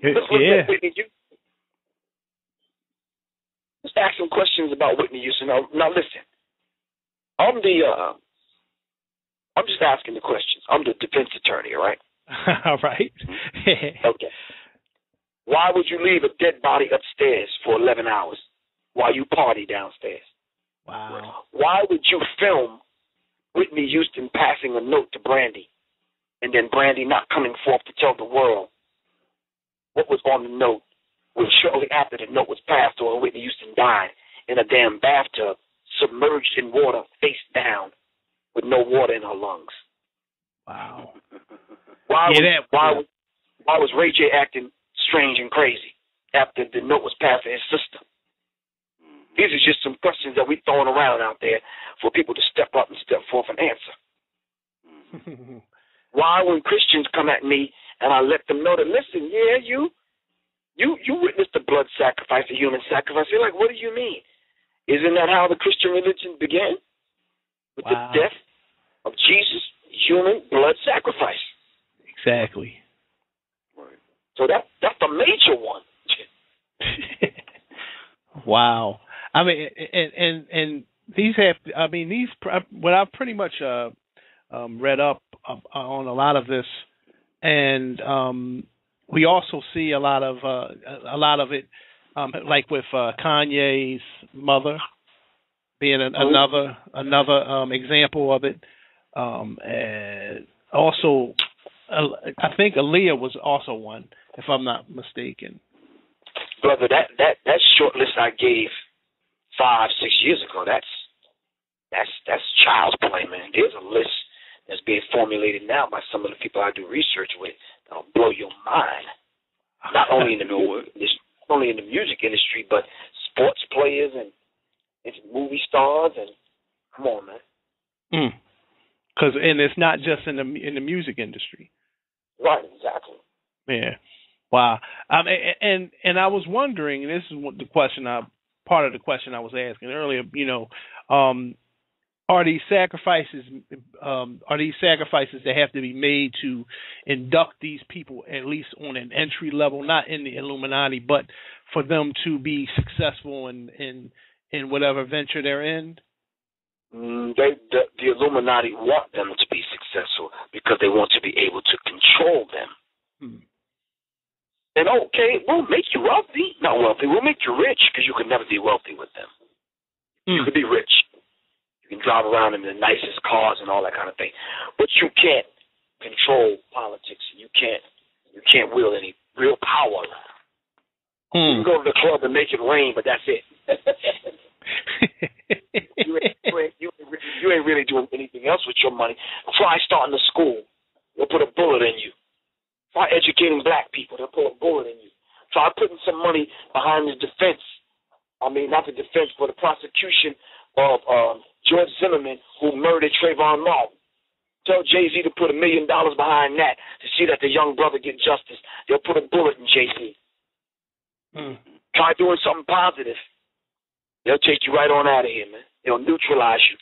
Speaker 3: Let's look at Whitney Houston. Let's ask some questions about Whitney Houston. Now listen. I'm just asking the questions. I'm the defense attorney, all right?
Speaker 2: All right.
Speaker 3: Okay. Why would you leave a dead body upstairs for 11 hours while you party downstairs?
Speaker 2: Wow.
Speaker 3: Why would you film Whitney Houston passing a note to Brandy and then Brandy not coming forth to tell the world what was on the note when shortly after the note was passed to her, Whitney Houston died in a damn bathtub, submerged in water, face down, with no water in her lungs?
Speaker 2: Wow.
Speaker 3: Why was Ray J acting strange and crazy after the note was passed to his sister? These are just some questions that we're throwing around out there for people to step up and step forth and answer. Why, when Christians come at me and I let them know that, listen, yeah, you witnessed the blood sacrifice, the human sacrifice, they're like, what do you mean? Isn't that how the Christian religion began? With the death of Jesus, human blood sacrifice.
Speaker 2: Exactly.
Speaker 3: So that's the major one.
Speaker 2: Wow. I mean, and these what I've pretty much read up on a lot of this, and we also see a lot of it, like with Kanye's mother being another example of it. And also, I think Aaliyah was also one, if I'm not mistaken.
Speaker 3: Brother, that short list I gave 5-6 years ago, that's child's play, man. There's a list that's being formulated now by some of the people I do research with that'll blow your mind. Not only in the music industry, but sports players and movie stars, and come on, man.
Speaker 2: And it's not just in the music industry.
Speaker 3: Right, exactly.
Speaker 2: Yeah. Wow. And I was wondering, and this is what part of the question I was asking earlier, are these sacrifices that have to be made to induct these people at least on an entry level, not in the Illuminati, but for them to be successful in whatever venture they're in?
Speaker 3: The Illuminati want them to be successful because they want to be able to control them. And okay, we'll make you wealthy. Not wealthy, we'll make you rich because you can never be wealthy with them. You can be rich. You can drive around in the nicest cars and all that kind of thing. But you can't control politics. You can't wield any real power around. You can go to the club and make it rain, but that's it. you ain't really doing anything else with your money. Try starting a school. They'll put a bullet in you. Try educating black people. They'll put a bullet in you. Try putting some money behind the defense. I mean, not the defense, but the prosecution of George Zimmerman, who murdered Trayvon Martin. Tell Jay-Z to put $1 million behind that to see that the young brother get justice. They'll put a bullet in Jay-Z. Try doing something positive. They'll take you right on out of here, man. They'll neutralize you.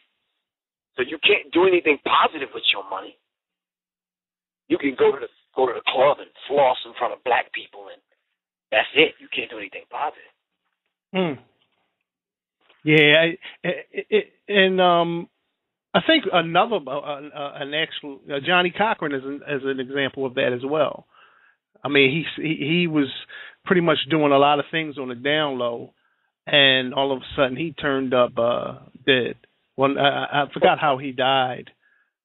Speaker 3: So you can't do anything positive with your money. You can go to the club and floss in front of black people, and that's it. You can't do anything positive.
Speaker 2: Yeah, I think another Johnny Cochran is an example of that as well. I mean, he was pretty much doing a lot of things on the down low, and all of a sudden he turned up dead. Well, I forgot how he died,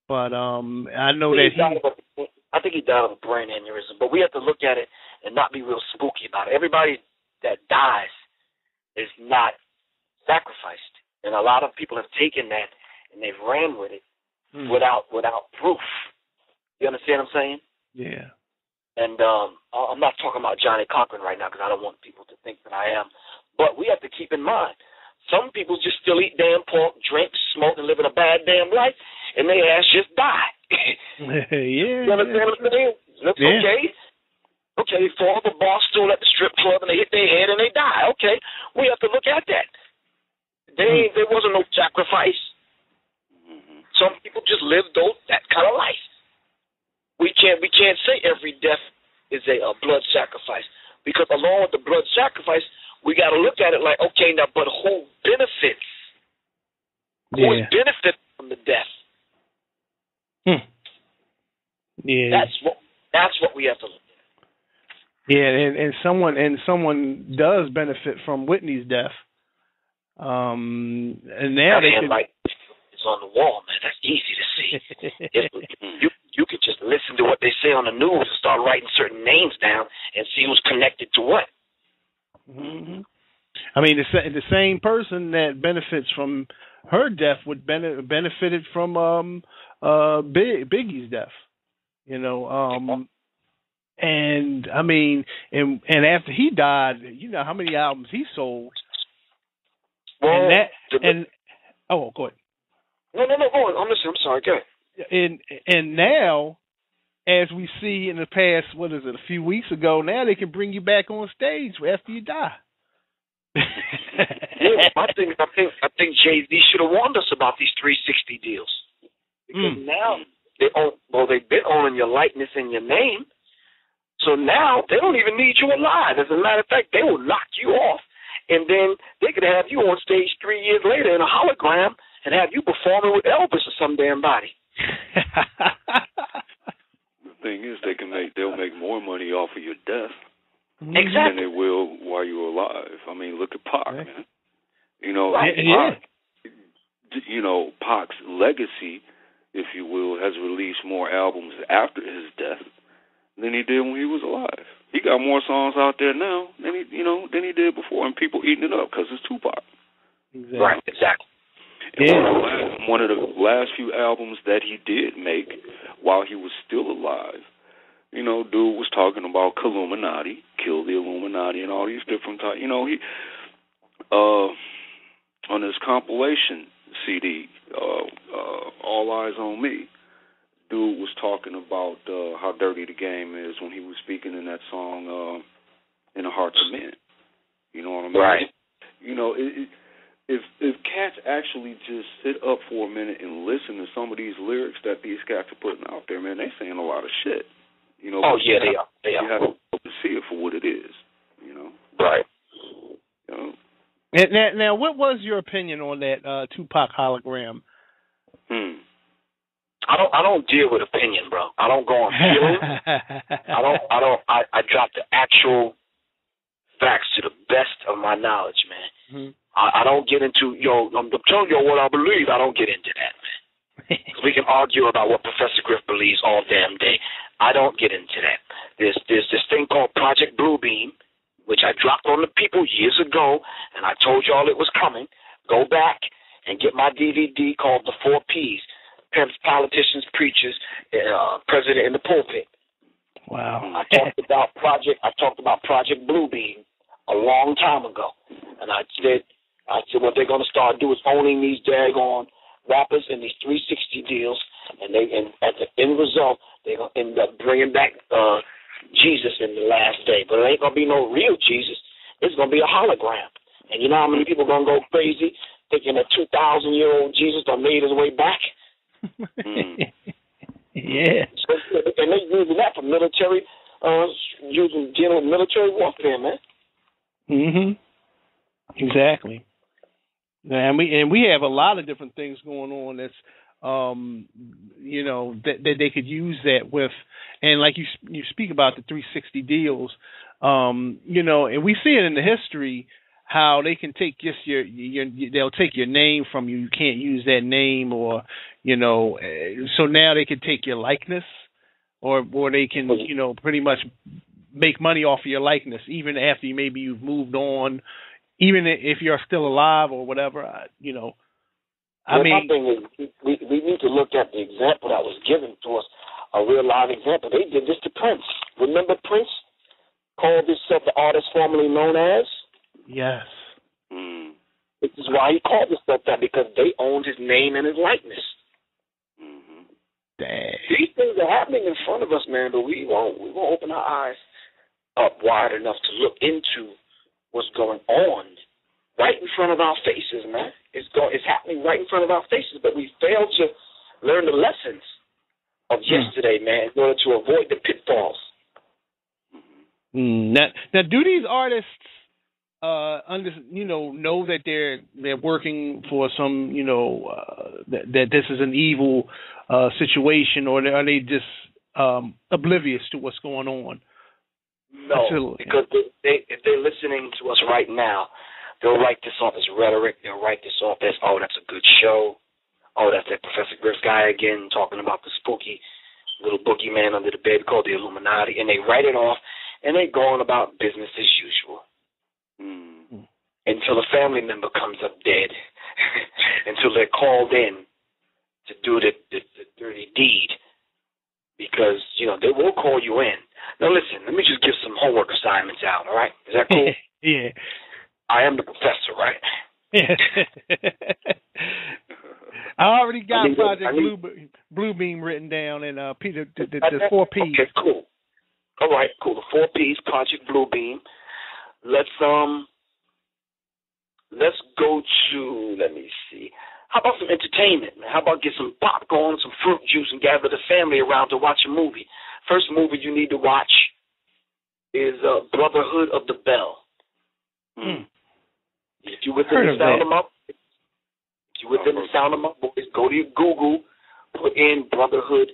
Speaker 2: but I know that
Speaker 3: I think he died of a brain aneurysm. But we have to look at it and not be real spooky about it. Everybody that dies is not sacrificed, and a lot of people have taken that and they've ran with it without proof. You understand what I'm saying?
Speaker 2: Yeah.
Speaker 3: And I'm not talking about Johnny Cochran right now because I don't want people to think that I am. But we have to keep in mind, some people just still eat damn pork, drink, smoke, and live in a bad damn life, and their ass just die.
Speaker 2: Yeah.
Speaker 3: You understand what I'm saying? Okay. Okay, they fall off a bar stool at the strip club and they hit their head and they die. Okay, we have to look at that. There wasn't no sacrifice. Some people just live that kind of life. We can't say every death is a blood sacrifice, because along with the blood sacrifice, we got to look at it like, okay, now, but who benefits? Who is benefit from the death?
Speaker 2: Yeah,
Speaker 3: that's what we have to look at.
Speaker 2: Yeah, and someone does benefit from Whitney's death. And now they can.
Speaker 3: It's on the wall, man. That's easy to see. You could just listen to what they say on the news and start writing certain names down and see who's connected to what.
Speaker 2: I mean, the same person that benefits from her death would benefited from Biggie's death. You know, and I mean, and after he died, you know how many albums he sold.
Speaker 3: Well,
Speaker 2: go ahead.
Speaker 3: No, go on. I'm listening. I'm sorry. Go ahead.
Speaker 2: And now, as we see in the past, a few weeks ago, now they can bring you back on stage after you die.
Speaker 3: I think Jay-Z should have warned us about these 360 deals, because now they've been owning your likeness and your name, so now they don't even need you alive. As a matter of fact, they will knock you off, and then they could have you on stage 3 years later in a hologram and have you performing with Elvis or some damn body.
Speaker 1: The thing is, they'll make more money off of your death
Speaker 3: exactly
Speaker 1: than they will while you're alive. I mean, look at Pac, man. You know, Pac's legacy, if you will, has released more albums after his death than he did when he was alive. He got more songs out there now than he did before, and people eating it up because it's Tupac.
Speaker 2: Exactly.
Speaker 3: Right, exactly.
Speaker 1: And one of the last few albums that he did make while he was still alive, dude was talking about Illuminati, kill the Illuminati, and all these different types. He on his compilation CD, All Eyes on Me, dude was talking about how dirty the game is when he was speaking in that song, In the Hearts of Men. You know what I mean?
Speaker 3: Right.
Speaker 1: If cats actually just sit up for a minute and listen to some of these lyrics that these cats are putting out there, man, they're saying a lot of shit.
Speaker 3: Oh, yeah, they are.
Speaker 1: You have to see it for what it is,
Speaker 3: Right.
Speaker 2: Now, what was your opinion on that Tupac hologram?
Speaker 3: I don't deal with opinion, bro. I don't go on feelings. I drop the actual facts to the best of my knowledge, man. I don't get into, I'm telling you what I believe. I don't get into that, man. We can argue about what Professor Griff believes all damn day. I don't get into that. There's this thing called Project Bluebeam, which I dropped on the people years ago, and I told y'all it was coming. Go back and get my DVD called The 4 Ps, Pimps, Politicians, Preachers, President in the Pulpit.
Speaker 2: Wow.
Speaker 3: I talked about Project Bluebeam a long time ago, and I said what they're going to start doing is owning these daggone rappers and these 360 deals, and at the end result they're going to end up bringing back Jesus in the last day, but it ain't going to be no real Jesus. It's going to be a hologram, and you know how many people are going to go crazy thinking that 2,000-year-old Jesus done made his way back.
Speaker 2: Yeah.
Speaker 3: So, and they're using that for military, dealing with military warfare, man.
Speaker 2: Exactly. And we have a lot of different things going on that's that they could use that with, and like you speak about the 360 deals, and we see it in the history how they can take just they'll take your name from you. You can't use that name, or so now they can take your likeness, or they can pretty much make money off of your likeness even after you've moved on, even if you're still alive or whatever.
Speaker 3: My thing is, we need to look at the example that was given to us, a real live example. They did this to Prince. Remember Prince called himself the artist formerly known as?
Speaker 2: Yes.
Speaker 3: This is why he called himself that, because they owned his name and his likeness.
Speaker 2: Dang.
Speaker 3: These things are happening in front of us, man, but we won't open our eyes up wide enough to look into what's going on right in front of our faces, man. It's happening right in front of our faces, but we fail to learn the lessons of yesterday, man, in order to avoid the pitfalls.
Speaker 2: Now, do these artists know that they're working for some, that this is an evil situation, or are they just oblivious to what's going on?
Speaker 3: No, because if they're listening to us right now, they'll write this off as rhetoric. They'll write this off as, oh, that's a good show. Oh, that's that Professor Griff guy again talking about the spooky little boogeyman under the bed called the Illuminati, and they write it off, and they go on about business as usual. Until a family member comes up dead, until they're called in to do the dirty deed, because, they will call you in. Now, listen, let me just give some homework assignments out, all right? Is that cool?
Speaker 2: Yeah.
Speaker 3: I am the professor, right?
Speaker 2: I already got Project Bluebeam written down, and Peter, the 4 P's.
Speaker 3: Okay, cool. All right, cool. The 4 P's, Project Bluebeam. Let's go to, let me see. How about some entertainment, man? How about get some popcorn, some fruit juice, and gather the family around to watch a movie? First movie you need to watch is Brotherhood of the Bell. If you're within the sound of my voice, go to your Google, put in Brotherhood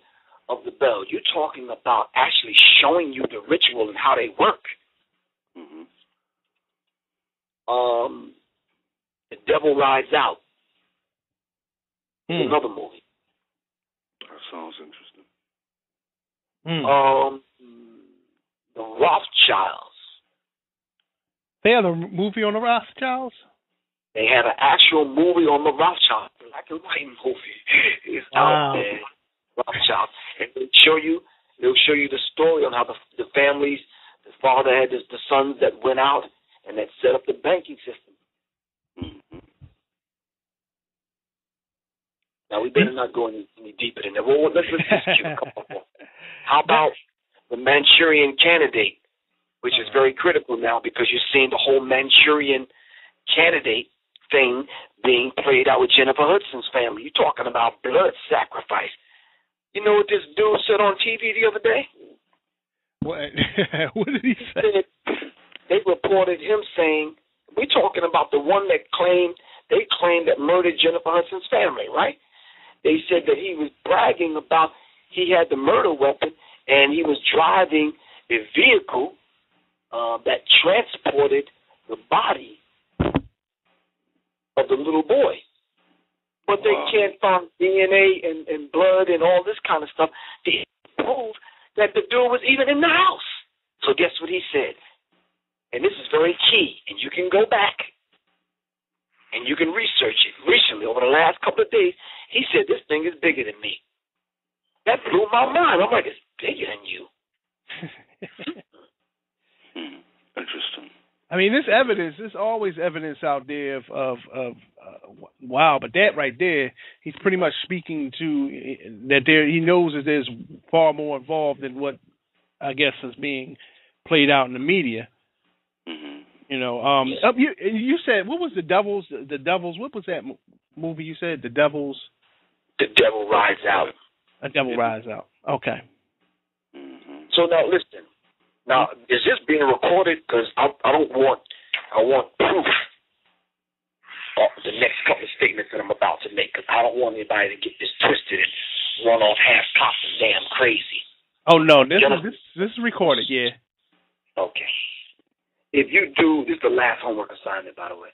Speaker 3: of the Bell. You're talking about actually showing you the ritual and how they work. The Devil Rides Out. Another movie.
Speaker 1: That sounds interesting.
Speaker 3: The Rothschilds.
Speaker 2: They had a movie on the Rothschilds?
Speaker 3: They had an actual movie on the Rothschilds. Black and white movie. It's out there. Rothschilds. And they'll show you the story on how the families, the father had the sons that went out and that set up the banking system. Now, we better not go any deeper than that. Well, let's just keep a couple more. How about the Manchurian Candidate, which is very critical now because you're seeing the whole Manchurian Candidate thing being played out with Jennifer Hudson's family. You're talking about blood sacrifice. You know what this dude said on TV the other day?
Speaker 2: What? What did he say?
Speaker 3: They reported him saying, we're talking about the one that claimed that murdered Jennifer Hudson's family, right? They said that he was bragging about he had the murder weapon and he was driving a vehicle that transported the body of the little boy. But they can't find DNA and blood and all this kind of stuff to prove that the dude was even in the house. So guess what he said? And this is very key, and you can go back and you can research it. Recently, over the last couple of days, he said, this thing is bigger than me. That blew my mind. I'm like, it's bigger than you.
Speaker 1: Interesting.
Speaker 2: I mean, there's always evidence out there of wow, but that right there, he's pretty much speaking to that he knows that there's far more involved than what I guess is being played out in the media.
Speaker 1: Mm-hmm.
Speaker 2: You said, what was the Devils? The Devils. What was that movie you said? The Devils.
Speaker 3: The Devil Rides Out.
Speaker 2: A Devil Rides Out. Okay.
Speaker 1: Mm-hmm.
Speaker 3: So now listen. Now is this being recorded? Because I want proof of the next couple of statements that I'm about to make. Because I don't want anybody to get this twisted and run off half-cocked and damn crazy.
Speaker 2: Oh no, this is recorded. Yeah.
Speaker 3: Okay. If you do, this is the last homework assignment, by the way.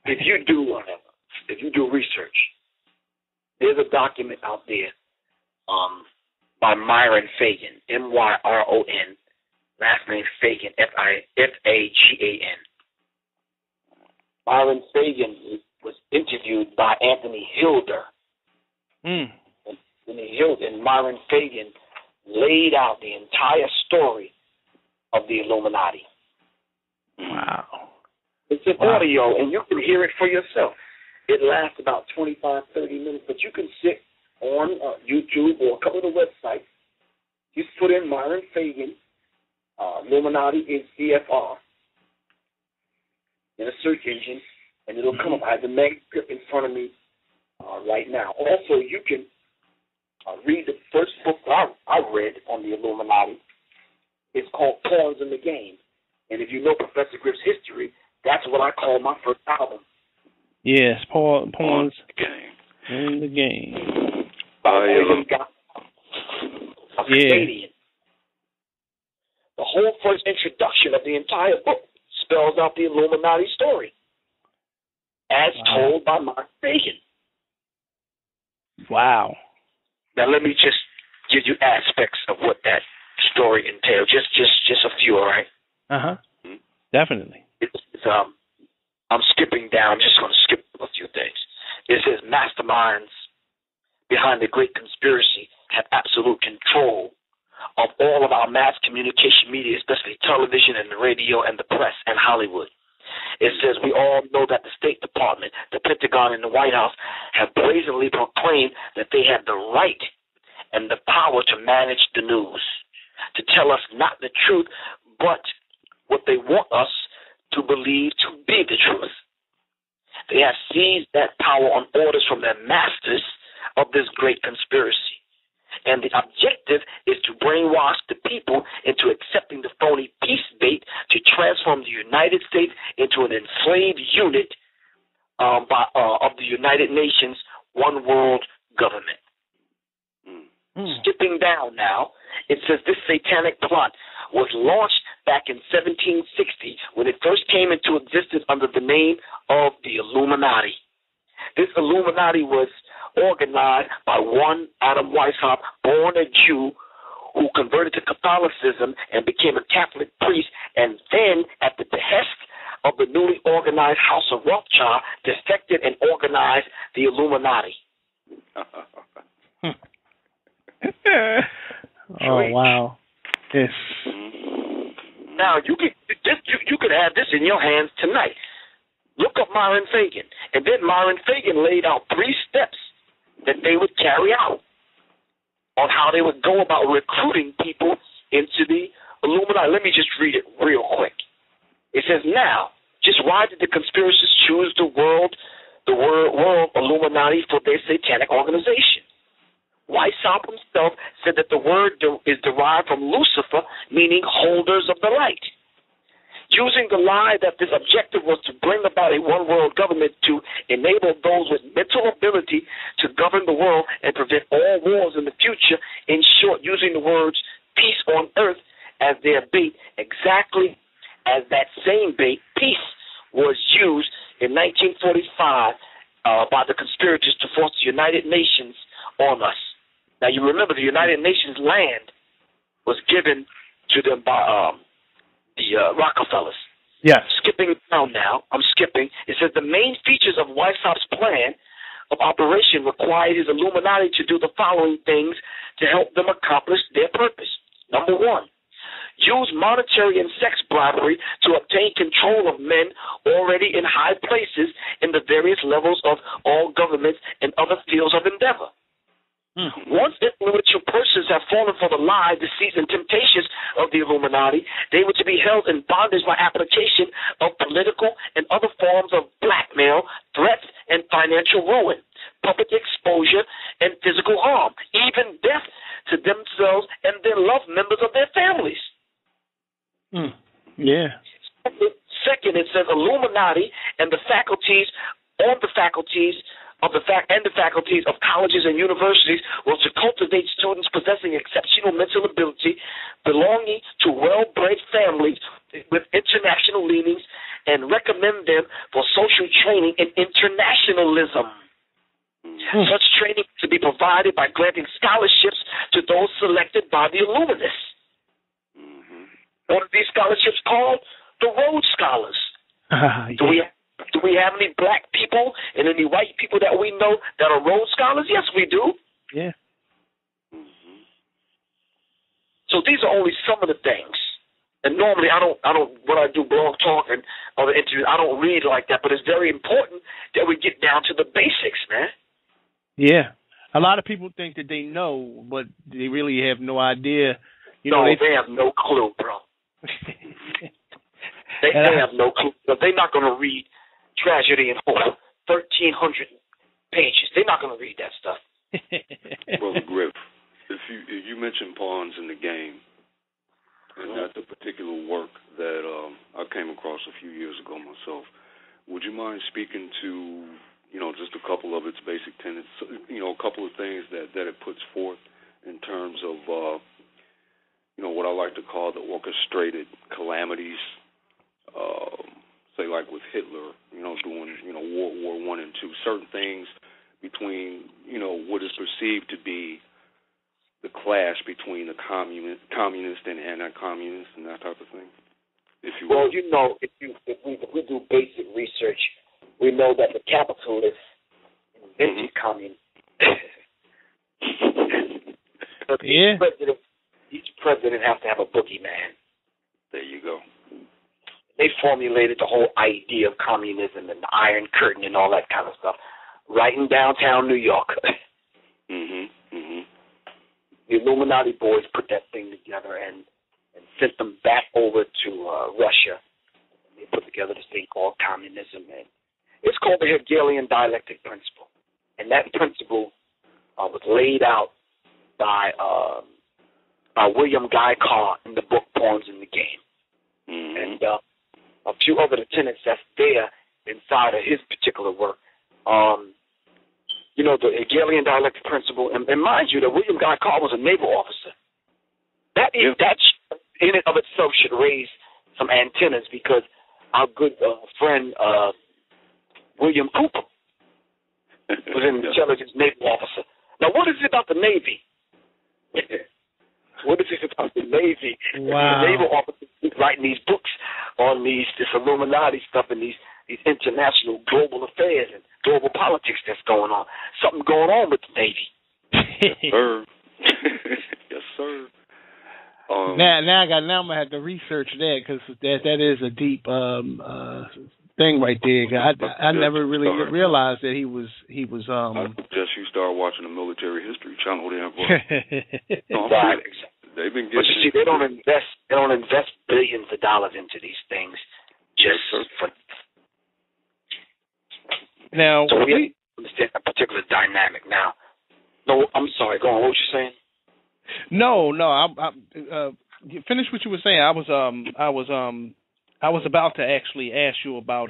Speaker 3: If you do research, there's a document out there by Myron Fagan, Myron, last name Fagan, Fagan. Myron Fagan was interviewed by Anthony Hilder. And Myron Fagan laid out the entire story of the Illuminati.
Speaker 2: Wow.
Speaker 3: It's an audio, and you can hear it for yourself. It lasts about 25, 30 minutes, but you can sit on YouTube or a couple of the websites. Just put in Myron Fagan, Illuminati in CFR, in a search engine, and it'll come up. I have the manuscript in front of me right now. Also, you can read the first book I read on the Illuminati. It's called Pawns in the Game. And if you know Professor Griff's history, that's what I call my first album.
Speaker 2: Yes, Pawns in the Game.
Speaker 3: Canadian. The whole first introduction of the entire book spells out the Illuminati story, as told by Mark Fagan.
Speaker 2: Wow.
Speaker 3: Now let me just give you aspects of what that story entails. Just a few, all right?
Speaker 2: Definitely.
Speaker 3: I'm skipping down. I'm just going to skip a few things. It says masterminds behind the great conspiracy have absolute control of all of our mass communication media, especially television and the radio and the press and Hollywood. It says we all know that the State Department, the Pentagon, and the White House have brazenly proclaimed that they have the right and the power to manage the news, to tell us not the truth, but what they want us to believe to be the truth. They have seized that power on orders from their masters of this great conspiracy. And the objective is to brainwash the people into accepting the phony peace bait to transform the United States into an enslaved unit of the United Nations one world government. Skipping down now, it says this satanic plot was launched back in 1760 when it first came into existence under the name of the Illuminati. This Illuminati was organized by one Adam Weishaupt, born a Jew, who converted to Catholicism and became a Catholic priest, and then, at the behest of the newly organized House of Rothschild, defected and organized the Illuminati.
Speaker 2: Oh, wow. Yes.
Speaker 3: Now, you could have this in your hands tonight. Look up Myron Fagan. And then Myron Fagan laid out 3 steps that they would carry out on how they would go about recruiting people into the Illuminati. Let me just read it real quick. It says, now, just why did the conspirators choose the world Illuminati for their satanic organization? Weishaupt himself said that the word is derived from Lucifer, meaning holders of the light. Using the lie that this objective was to bring about a one-world government to enable those with mental ability to govern the world and prevent all wars in the future, in short, using the words peace on earth as their bait, exactly as that same bait, peace, was used in 1945 by the conspirators to force the United Nations on us. Now, you remember the United Nations land was given to them by the Rockefellers.
Speaker 2: Yes.
Speaker 3: Skipping down now, I'm skipping. It says the main features of Weishaupt's plan of operation required his Illuminati to do the following things to help them accomplish their purpose. Number 1, use monetary and sex bribery to obtain control of men already in high places in the various levels of all governments and other fields of endeavor. Once influential persons have fallen for the lie, deceits, and temptations of the Illuminati, they were to be held in bondage by application of political and other forms of blackmail, threats, and financial ruin, public exposure, and physical harm, even death to themselves and their loved members of their families.
Speaker 2: Yeah.
Speaker 3: Second, it says Illuminati and the faculties of colleges and universities were to cultivate students possessing exceptional mental ability, belonging to well-bred families with international leanings, and recommend them for social training in internationalism. Such training to be provided by granting scholarships to those selected by the Illuminists. What are these scholarships called? The Rhodes Scholars. Do we have any black people and any white people that we know that are Rhodes Scholars? Yes, we do.
Speaker 2: Yeah.
Speaker 3: So these are only some of the things. And normally I don't when I do blog talk and other interviews, I don't read like that, but it's very important that we get down to the basics, man.
Speaker 2: Yeah. A lot of people think that they know, but they really have no idea.
Speaker 3: They have no clue, bro. They have no clue. They're not going to read Tragedy and Hope, 1,300 pages. They're not going to read that stuff.
Speaker 1: Brother Griff, if you mentioned pawns in the game, and that's a particular work that I came across a few years ago myself, would you mind speaking to, just a couple of its basic tenets, a couple of things that it puts forth in terms of, what I like to call the orchestrated calamities, say like with Hitler, doing, World War I and II, certain things between, what is perceived to be the clash between the communist and anti-communist and that type of thing, if you will.
Speaker 3: Well, if we do basic research, we know that the capitalists invented communism.
Speaker 2: Yeah.
Speaker 3: Each president has to have a boogeyman.
Speaker 1: There you go.
Speaker 3: They formulated the whole idea of communism and the Iron Curtain and all that kind of stuff right in downtown New York. The Illuminati boys put that thing together and sent them back over to Russia. They put together this thing called communism, and it's called the Hegelian dialectic principle. And that principle was laid out by William Guy Carr in the book Pawns in the Game. And a few other tenets that's there inside of his particular work. The Hegelian dialectic principle, and mind you that William Guy Carr was a naval officer. That in and of itself should raise some antennas, because our good friend William Cooper was an intelligence naval officer. Now, what is it about the Navy? What is it about the Navy?
Speaker 2: Wow.
Speaker 3: The naval officers writing these books on this Illuminati stuff and these international global affairs and global politics that's going on. Something going on with the Navy.
Speaker 1: Yes, sir. Yes, sir.
Speaker 2: Now I'm gonna have to research that, because that is a deep thing right there. I never really realized that he was.
Speaker 1: I suggest you start watching the Military History Channel.
Speaker 3: Right.
Speaker 1: They've been getting.
Speaker 3: But you see, they don't invest billions of dollars into these things just for.
Speaker 2: Now,
Speaker 3: so we understand a particular dynamic. Now, no, I'm sorry. Go on. What were you saying?
Speaker 2: No. I finish what you were saying. I was about to actually ask you about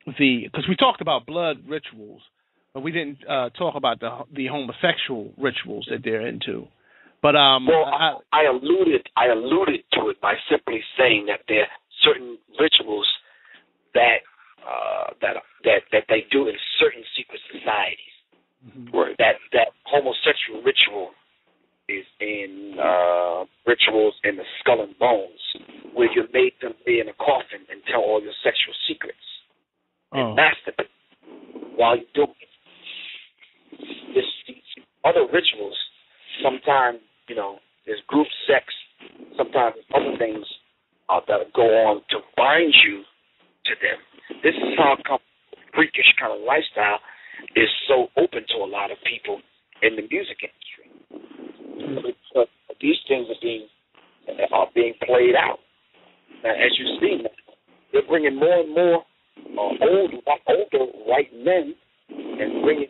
Speaker 2: because we talked about blood rituals, but we didn't talk about the homosexual rituals that they're into. But
Speaker 3: I alluded to it by simply saying that there are certain rituals that they do in certain secret societies.
Speaker 1: Right.
Speaker 3: That homosexual ritual is in rituals in the Skull and Bones, where you made them be in a coffin and tell all your sexual secrets and masturbate while you do these other rituals. Sometimes there's group sex sometimes other things that go on to bind you to them. This is how freakish kind of lifestyle is so open to a lot of people in the music industry. Because these things are being played out. Now, as you see, they're bringing more and more older white men and bringing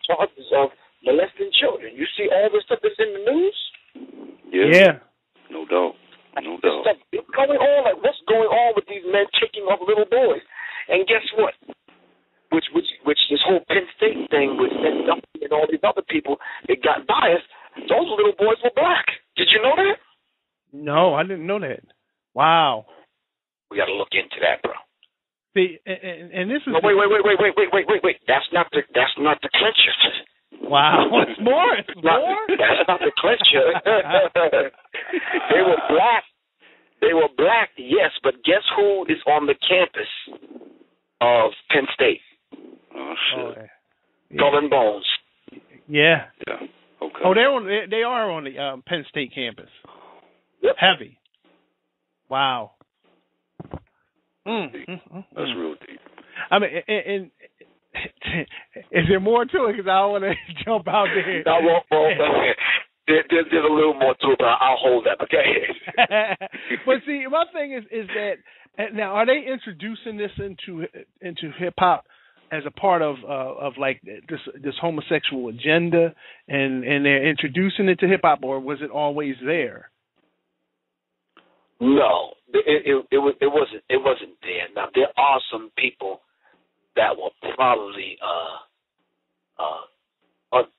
Speaker 3: charges of molesting children. You see all this stuff that's in the news?
Speaker 1: Yeah. No doubt. No doubt.
Speaker 3: Stuff going on, like what's going on with these men taking up little boys? And guess what? Which this whole Penn State thing with Ed Duffy and all these other people that got biased, those little boys were black. Did you know that?
Speaker 2: No, I didn't know that. Wow.
Speaker 3: We got to look into that, bro.
Speaker 2: See, and this is
Speaker 3: no, wait. That's not the clincher.
Speaker 2: Wow, it's more. It's more.
Speaker 3: That's not the clincher. They were black, yes, but guess who is on the campus of Penn State?
Speaker 1: Oh shit.
Speaker 3: Skull and Bones.
Speaker 2: Yeah.
Speaker 1: Yeah. Okay.
Speaker 2: Oh, they are on the Penn State campus.
Speaker 3: Yep.
Speaker 2: Heavy. Wow.
Speaker 1: That's real deep.
Speaker 2: I mean, and is there more to it? Because I don't want to jump out there.
Speaker 3: There's a little more to it, but I'll hold that. Okay.
Speaker 2: But see, my thing is that now are they introducing this into hip hop as a part of like this homosexual agenda, and they're introducing it to hip hop, or was it always there?
Speaker 3: No, it wasn't there. Now there are some people that were probably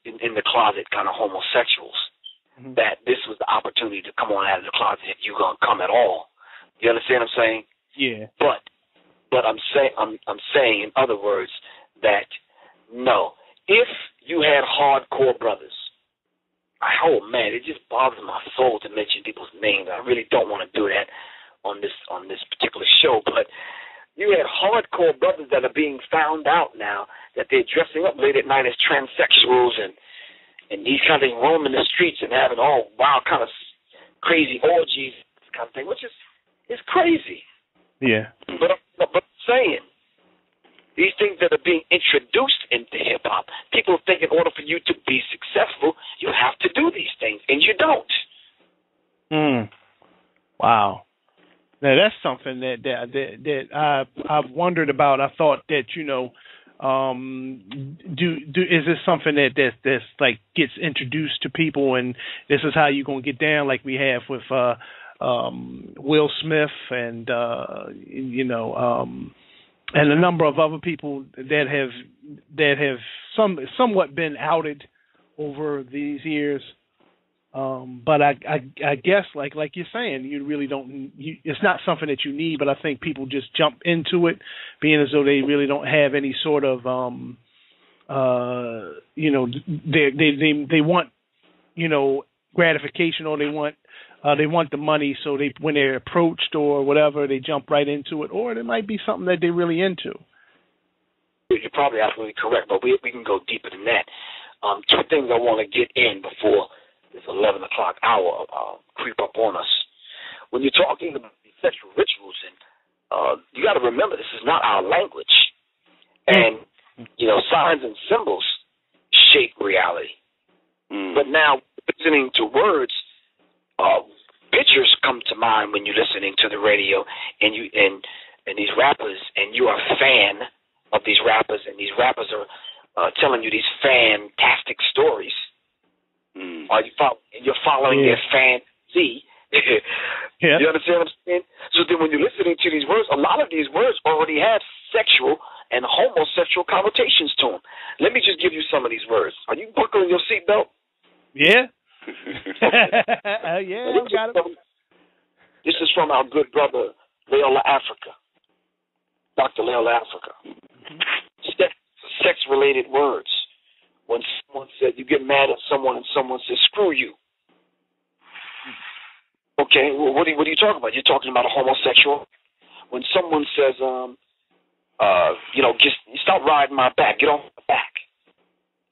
Speaker 3: in the closet, kind of homosexuals. Mm-hmm. That this was the opportunity to come on out of the closet if you're gonna come at all. You understand what I'm saying?
Speaker 2: Yeah.
Speaker 3: But I'm saying in other words that no, if you had hardcore brothers. Oh man, it just bothers my soul to mention people's names. I really don't want to do that on this particular show. But you had hardcore brothers that are being found out now that they're dressing up late at night as transsexuals and these kind of things, roaming the streets and having all wild kind of crazy orgies, this kind of thing, which is crazy.
Speaker 2: Yeah.
Speaker 3: But I'm saying. These things that are being introduced into hip-hop, people think in order for you to be successful, you have to do these things, and you don't.
Speaker 2: Wow. Now, that's something that I've wondered about. I thought that, is this something that's like gets introduced to people, and this is how you're going to get down, like we have with Will Smith and, and a number of other people that have somewhat been outed over these years, but I guess like you're saying, you really don't. It's not something that you need, but I think people just jump into it, being as though they really don't have any sort of they want gratification, or they want the money, so when they're approached or whatever, they jump right into it, or it might be something that they're really into.
Speaker 3: You're probably absolutely correct, but we can go deeper than that. Two things I want to get in before this 11 o'clock hour creep up on us. When you're talking about these sexual rituals, and you got to remember, this is not our language, and signs and symbols shape reality. But now, listening to words. Pictures come to mind when you're listening to the radio and these rappers, and you are a fan of these rappers, and these rappers are telling you these fantastic stories. Are you're following their fantasy?
Speaker 2: Yeah.
Speaker 3: You understand what I'm saying? So then when you're listening to these words, a lot of these words already have sexual and homosexual connotations to them. Let me just give you some of these words. Are you buckling your seatbelt?
Speaker 2: Yeah. Yeah, I got it.
Speaker 3: This is from our good brother, Leola Africa, Dr. Leola Africa. Sex-related words. When someone said, you get mad at someone and someone says, screw you. Okay, well, what are you talking about? You're talking about a homosexual. When someone says, just stop riding my back. Get off my back.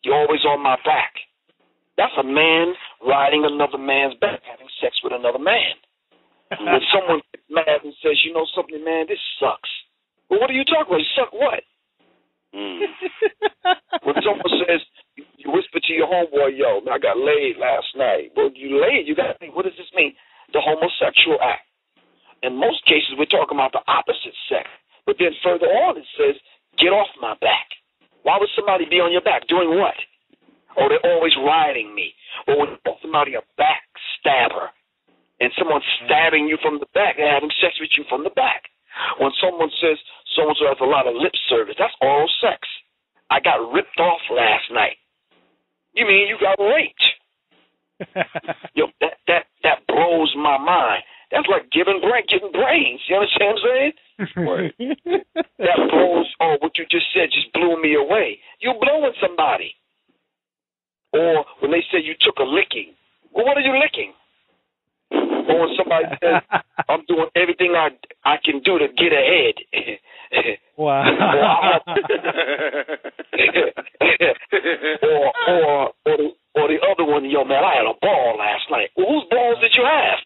Speaker 3: You're always on my back. That's a man riding another man's back, having sex with another man. When someone gets mad and says, you know something, man, this sucks. Well, what are you talking about? You suck what? When someone says, you whisper to your homeboy, yo, man, I got laid last night. Well, you laid, you got laid. What does this mean? The homosexual act. In most cases, we're talking about the opposite sex. But then further on, it says, get off my back. Why would somebody be on your back? Doing what? Oh, they're always riding me. Or when you call somebody a backstabber and someone's stabbing you from the back, they're having sex with you from the back. When someone says so-and-so has a lot of lip service, that's oral sex. I got ripped off last night. You mean you got raped? Yo, that blows my mind. That's like giving brains. You understand what I'm saying? Right. That blows, what you just said just blew me away. You blowing somebody. Or when they say you took a licking, well, what are you licking? Or when somebody says, I'm doing everything I can do to get ahead.
Speaker 2: Wow.
Speaker 3: or the other one, yo, man, I had a ball last night. Well, whose balls did you have?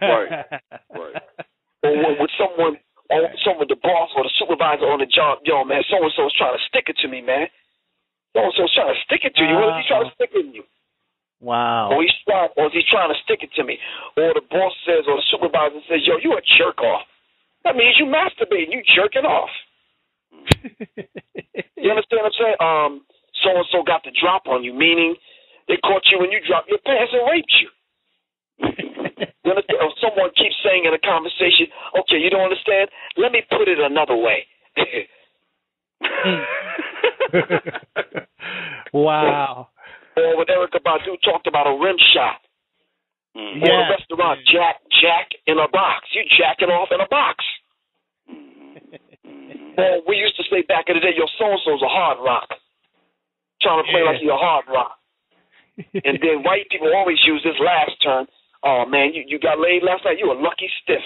Speaker 3: Right. Or with someone, the boss or the supervisor on the job, yo, man, so-and-so's trying to stick it to me, man. So-and-so's trying to stick it to you. What is he trying to stick it to you?
Speaker 2: Wow.
Speaker 3: Or is he trying to stick it to me? Or the boss says, or the supervisor says, yo, you a jerk off. That means you masturbating, you jerking off. You understand what I'm saying? So-and-so got the drop on you, meaning they caught you when you dropped your pants and raped you. You understand? Or someone keeps saying in a conversation, okay, you don't understand? Let me put it another way.
Speaker 2: Wow.
Speaker 3: Or when Erykah Badu talked about a rim shot. Or a restaurant, jack in a box. You jacking off in a box. Or we used to say back in the day, yo, so-and-so's a hard rock. Trying to play like you're a hard rock. And then white people always use this last term. Oh, man, you got laid last night? You a lucky stiff.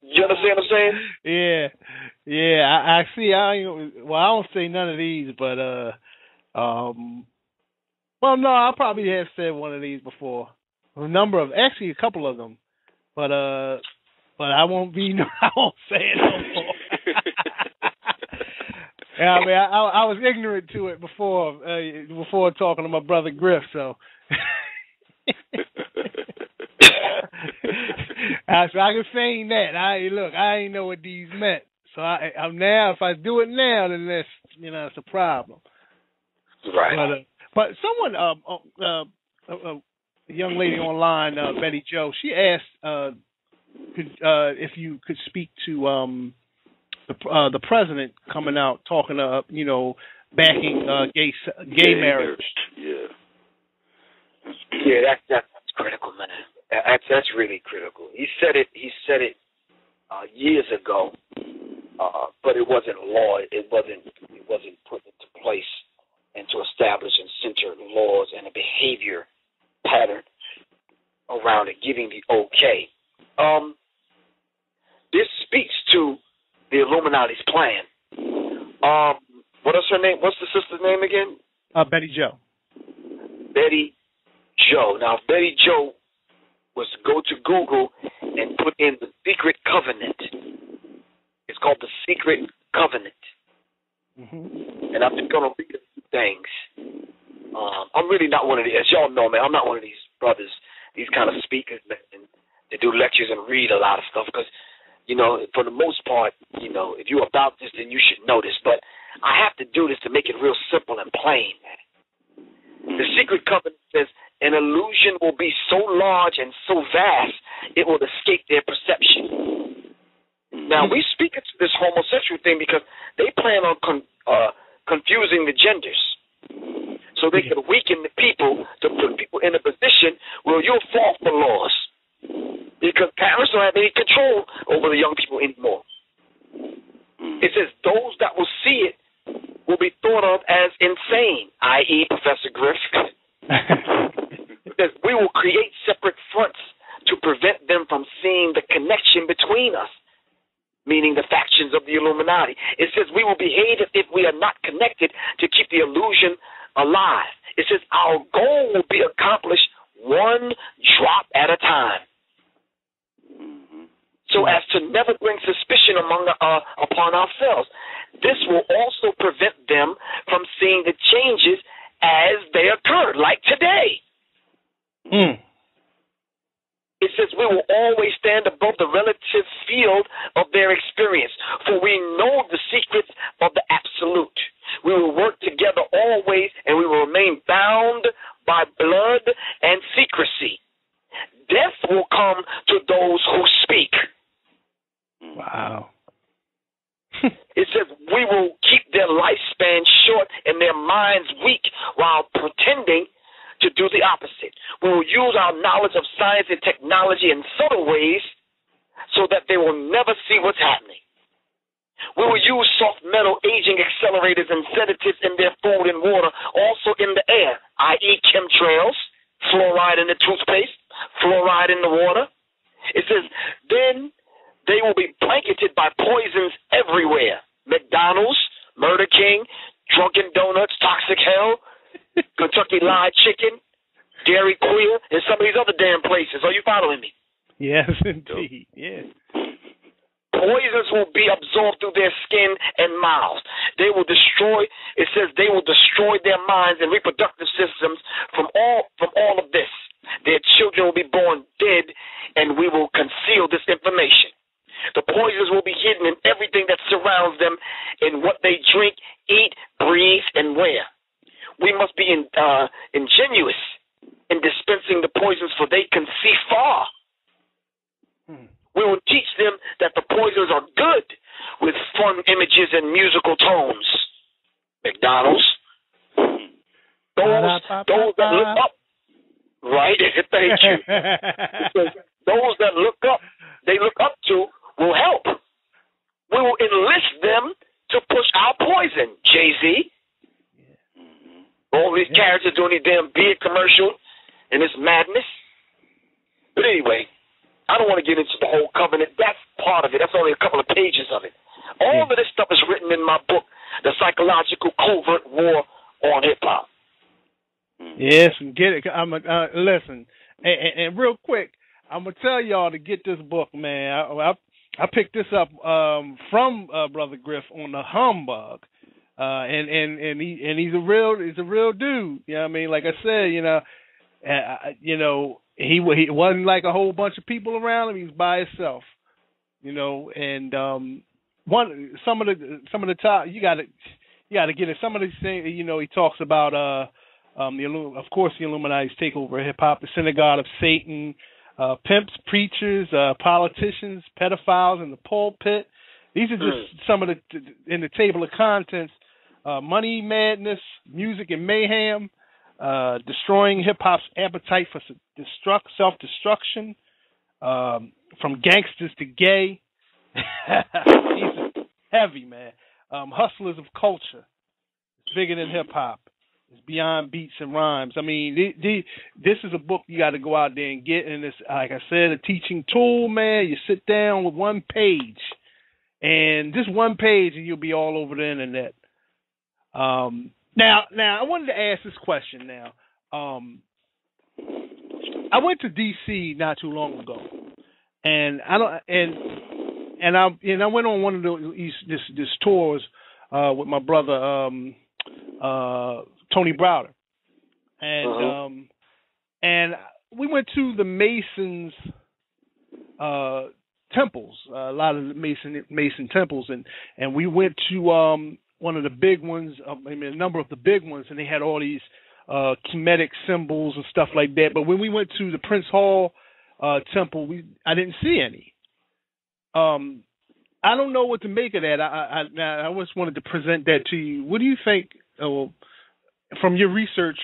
Speaker 3: You understand what I'm saying?
Speaker 2: Yeah. Yeah, I see. I don't say none of these, but well, no, I probably have said one of these before. A couple of them, but I won't say it no more. Yeah, I mean, I was ignorant to it before talking to my brother Griff, so. So I can feign that. I ain't know what these meant. So I'm now, if I do it now, then that's, it's a problem.
Speaker 3: Right.
Speaker 2: But someone, a young lady online, Betty Joe, she asked if you could speak to the president coming out talking, backing gay marriage.
Speaker 3: Yeah. Yeah, that's critical, man. That's really critical. He said it years ago, but it wasn't law. It wasn't put into place and to establish and center laws and a behavior pattern around it, giving the okay. This speaks to the Illuminati's plan. What is her name? What's the sister's name again?
Speaker 2: Betty Joe.
Speaker 3: Betty Joe. Now, if Betty Joe was to go to Google and put in the secret covenant. It's called the secret covenant. Mm-hmm. And I'm just going to read a few things. I'm really not one of these, as y'all know, man, I'm not one of these brothers, these kind of speakers that do lectures and read a lot of stuff because, for the most part, if you're about this, then you should know this. But I have to do this to make it real simple and plain, man. The secret covenant says an illusion will be so large and so vast it will escape their perception. Now, we speak to this homosexual thing because they plan on confusing the genders so they can weaken the people to put people in a position where you'll fall for laws because parents don't have any control over the young people anymore. It says those that will see it will be thought of as insane, i.e. Professor Griff. Because we will create separate fronts to prevent them from seeing the connection between us, meaning the factions of the Illuminati. It says we will behave as if we are not connected to keep the illusion alive. It says our goal will be accomplished one drop at a time, so as to never bring suspicion upon ourselves. This will also prevent them from seeing the changes as they occur, like today. It says we will always stand above the relative field of their experience, for we know the secrets of the absolute. We will work together always, and we will remain bound by blood and secrecy. Death will come to those who speak.
Speaker 2: Wow.
Speaker 3: It says we will keep their lifespan short and their minds weak while pretending to do the opposite. We will use our knowledge of science and technology in subtle ways so that they will never see what's happening. We will use soft metal aging accelerators and sedatives in their food and water, also in the air, i.e. chemtrails, fluoride in the toothpaste, fluoride in the water. It says, then they will be blanketed by poisons everywhere. McDonald's, Murder King, Drunken Donuts, Toxic Hell, Kentucky Fried Chicken, Dairy Queen, and some of these other damn places. Are you following me?
Speaker 2: Yes, indeed. Yes.
Speaker 3: Poisons will be absorbed through their skin and mouths. They will destroy, it says they will destroy their minds and reproductive systems from all of this. Their children will be born dead, and we will conceal this information. The poisons will be hidden in everything that surrounds them, in what they drink, eat, breathe, and wear. We must be ingenious in dispensing the poisons, for they can see far. We will teach them that the poisons are good, with fun images and musical tones. McDonald's. Those that look up, right? Thank you. Those that look up, they look up to, will help. We will enlist them to push our poison, Jay-Z. All these characters doing these damn beer commercials and this madness. But anyway, I don't want to get into the whole covenant. That's part of it. That's only a couple of pages of it. All of this stuff is written in my book, The Psychological Covert War on Hip-Hop.
Speaker 2: Yes, get it. Listen, and real quick, I'm going to tell y'all to get this book, man. I picked this up from Brother Griff on the Humbug. And he's a real dude. You know what I mean? Like I said, he wasn't like a whole bunch of people around him. He was by himself. And some of the top you got to get it. Some of these things, he talks about of course the Illuminati's takeover of hip hop, the synagogue of Satan, pimps, preachers, politicians, pedophiles in the pulpit. These are just some of in the table of contents. Money, madness, music, and mayhem, destroying hip-hop's appetite for self-destruction, from gangsters to gay. These are heavy, man. Hustlers of culture. It's bigger than hip-hop. It's beyond beats and rhymes. I mean, this is a book you got to go out there and get, and it's, like I said, a teaching tool, man. You sit down with one page, and just one page, and you'll be all over the internet. Now, I wanted to ask this question. Now, I went to D.C. not too long ago, and I went on one of this tours with my brother Tony Browder, and we went to the Masons temples, a lot of the Mason temples, and we went to one of the big ones, a number of the big ones, and they had all these Kemetic symbols and stuff like that. But when we went to the Prince Hall temple, I didn't see any. I don't know what to make of that. I just wanted to present that to you. What do you think, from your research?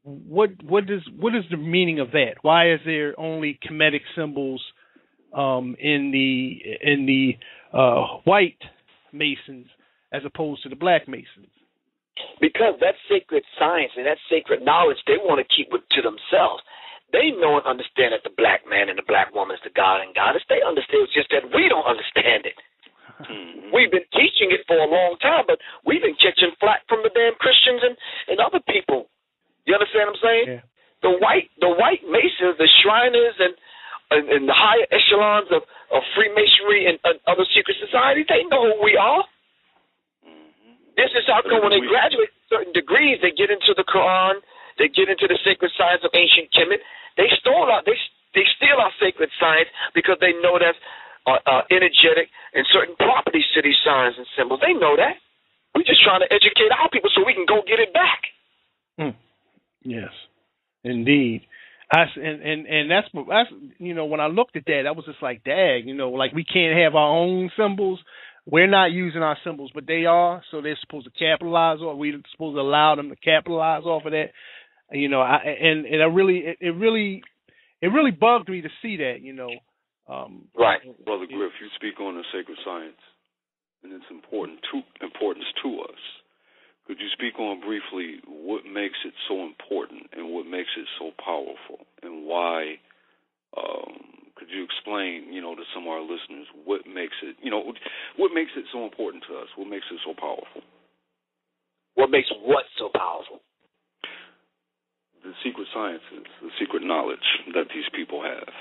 Speaker 2: What is the meaning of that? Why is there only Kemetic symbols in the white Masons as opposed to the black Masons?
Speaker 3: Because that sacred science and that sacred knowledge they want to keep to themselves. They know and understand that the black man and the black woman is the God and goddess. They understand. It's just that we don't understand it. We've been teaching it for a long time, but we've been catching flack from the damn Christians and other people. You understand what I'm saying?
Speaker 2: Yeah.
Speaker 3: The the white Masons, the Shriners, and the higher echelons of Freemasonry and other secret societies, they know who we are. This is how come when they graduate certain degrees, they get into the Quran, they get into the sacred science of ancient Kemet. They steal our sacred science because they know that's energetic and certain properties to these signs and symbols. They know that. We're just trying to educate our people so we can go get it back.
Speaker 2: Yes, indeed. And that's when I looked at that, I was just like, dag, like we can't have our own symbols. We're not using our symbols, but they are, so they're supposed to capitalize on. We're supposed to allow them to capitalize off of that. It really bugged me to see that.
Speaker 3: Right,
Speaker 1: Brother Griff, you speak on the sacred science and its importance to us. Could you speak on briefly what makes it so important and what makes it so powerful, and why? Could you explain, to some of our listeners what makes it so important to us? What makes it so powerful?
Speaker 3: What makes what so powerful?
Speaker 1: The secret sciences, the secret knowledge that these people have,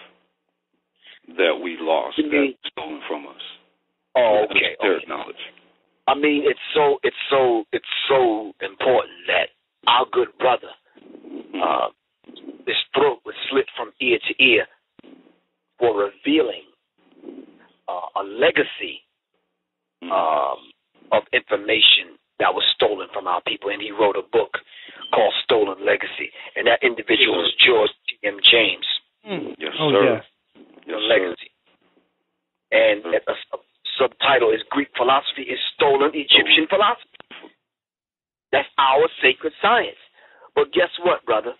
Speaker 1: that we lost, that's stolen from us.
Speaker 3: Oh, okay.
Speaker 1: Their knowledge.
Speaker 3: I mean, it's so important that our good brother, his throat was slit from ear to ear for revealing a legacy of information that was stolen from our people. And he wrote a book called Stolen Legacy. And that individual is George T.M. James.
Speaker 1: Yes, sir.
Speaker 3: Yes, Legacy. And a subtitle is Greek Philosophy is Stolen Egyptian Philosophy. That's our sacred science. But guess what, brother?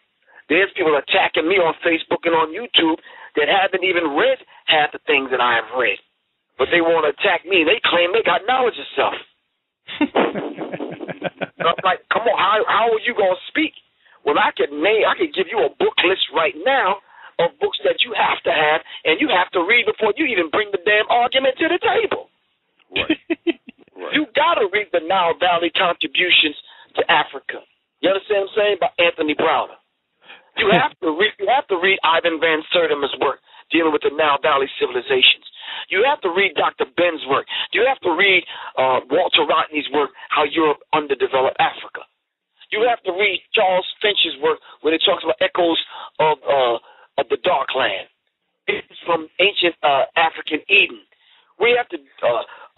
Speaker 3: There's people attacking me on Facebook and on YouTube that haven't even read half the things that I have read. But they want to attack me. They claim they got knowledge of self. I'm like, come on, how are you going to speak? Well, I could give you a book list right now of books that you have to have and you have to read before you even bring the damn argument to the table.
Speaker 1: Right. Right.
Speaker 3: You got to read the Nile Valley Contributions to Africa. You understand what I'm saying? By Anthony Browner. You have to read Ivan Van Sertima's work dealing with the Nile Valley civilizations. You have to read Dr. Ben's work. You have to read Walter Rodney's work, How Europe Underdeveloped Africa. You have to read Charles Finch's work when it talks about echoes of the Dark Land. It's from ancient African Eden. We have to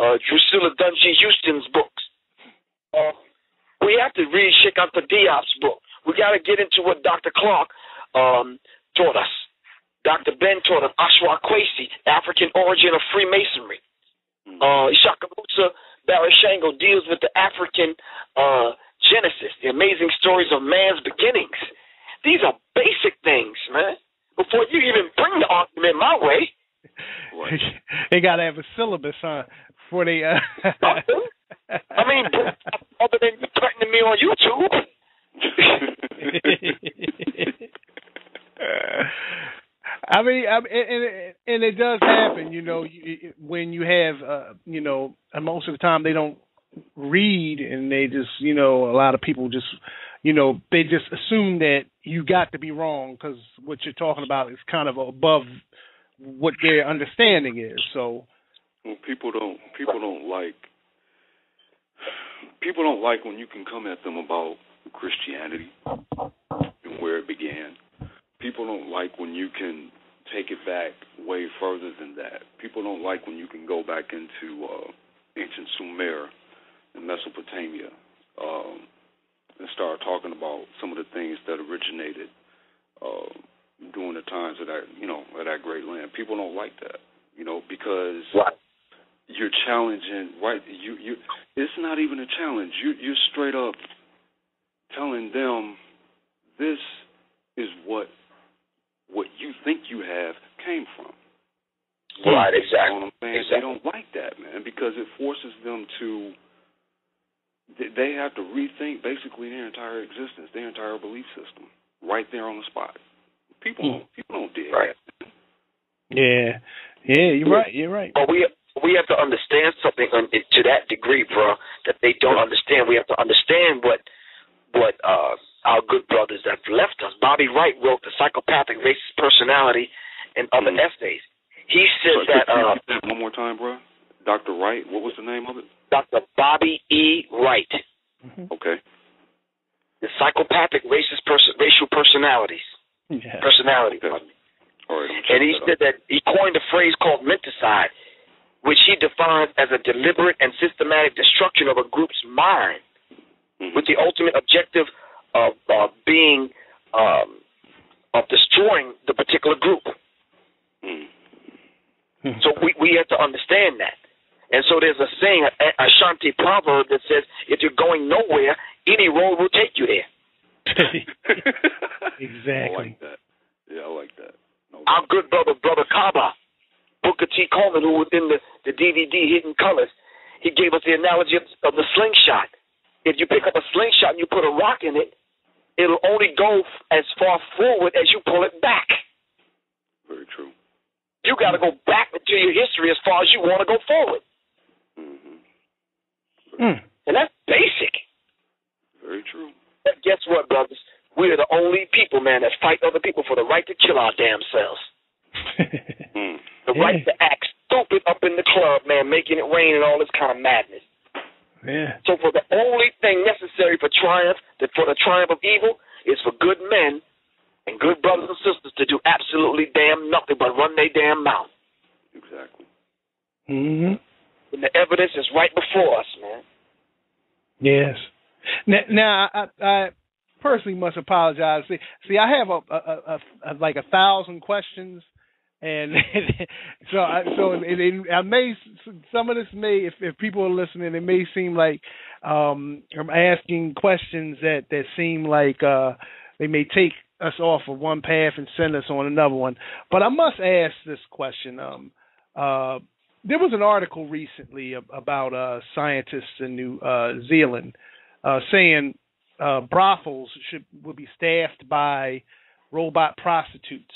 Speaker 3: Drusilla Dunjee Houston's books. We have to read Sheikh Anta Diop's book. We got to get into what Dr. Clark taught us. Dr. Ben taught us Ashwa Kwesi, African origin of Freemasonry. Shakabusa Barashango deals with the African Genesis, the amazing stories of man's beginnings. These are basic things, man. Before you even bring the argument my way.
Speaker 2: They got to have a syllabus, huh? Before they...
Speaker 3: I mean, other than threatening me on YouTube.
Speaker 2: I mean, and it does happen, when you have, and most of the time they don't read, and they just, a lot of people just, they just assume that you got to be wrong because what you're talking about is kind of above what their understanding is. So,
Speaker 1: well, people don't like when you can come at them about Christianity and where it began. People don't like when you can take it back way further than that. People don't like when you can go back into ancient Sumer and Mesopotamia and start talking about some of the things that originated during the times of that great land. People don't like that, because you're challenging. Right? You. It's not even a challenge. You're straight up telling them this is what you think you have came from.
Speaker 3: Right, exactly.
Speaker 1: You know what I'm saying? Exactly. They don't like that, man, because it forces them to. They have to rethink basically their entire existence, their entire belief system, right there on the spot. People don't dig.
Speaker 3: Right.
Speaker 2: Yeah, you're right.
Speaker 3: But we have to understand something to that degree, bro, that they don't understand. We have to understand what our good brothers that have left us. Bobby Wright wrote The Psychopathic Racist Personality and other essays. He said that...
Speaker 1: one more time, bro. Dr. Wright, what was the name of it?
Speaker 3: Dr. Bobby E. Wright.
Speaker 1: Okay.
Speaker 3: The Psychopathic Racist Racial Personalities.
Speaker 2: Yeah.
Speaker 3: Personality,
Speaker 1: okay.
Speaker 3: pardon me.
Speaker 1: All right,
Speaker 3: And he said that he coined a phrase called menticide, which he defines as a deliberate and systematic destruction of a group's mind with the ultimate objective of being, of destroying the particular group. So we have to understand that. And so there's a saying, a Ashanti proverb that says, if you're going nowhere, any road will take you there.
Speaker 2: Exactly.
Speaker 1: I like that. Yeah, I like that. No,
Speaker 3: our good brother Kaba, Booker T. Coleman, who was in the DVD Hidden Colors, he gave us the analogy of the slingshot. If you pick up a slingshot and you put a rock in it, it'll only go as far forward as you pull it back.
Speaker 1: very true.
Speaker 3: You got to go back into your history as far as you want to go forward. And that's basic.
Speaker 1: Very true.
Speaker 3: But guess what, brothers? We are the only people, man, that fight other people for the right to kill our damn selves. The right to act stupid up in the club, man, making it rain and all this kind of madness.
Speaker 2: Yeah.
Speaker 3: So for the only thing necessary for triumph, for the triumph of evil, is for good men and good brothers and sisters to do absolutely damn nothing but run their damn mouth.
Speaker 1: Exactly.
Speaker 2: And
Speaker 3: the evidence is right before us, man.
Speaker 2: Yes. Now I personally must apologize. See, I have a like 1,000 questions, and so I may, some of this may, if people are listening, it may seem like I'm asking questions that seem like they may take us off of one path and send us on another one. But I must ask this question. There was an article recently about scientists in New Zealand saying brothels would be staffed by robot prostitutes.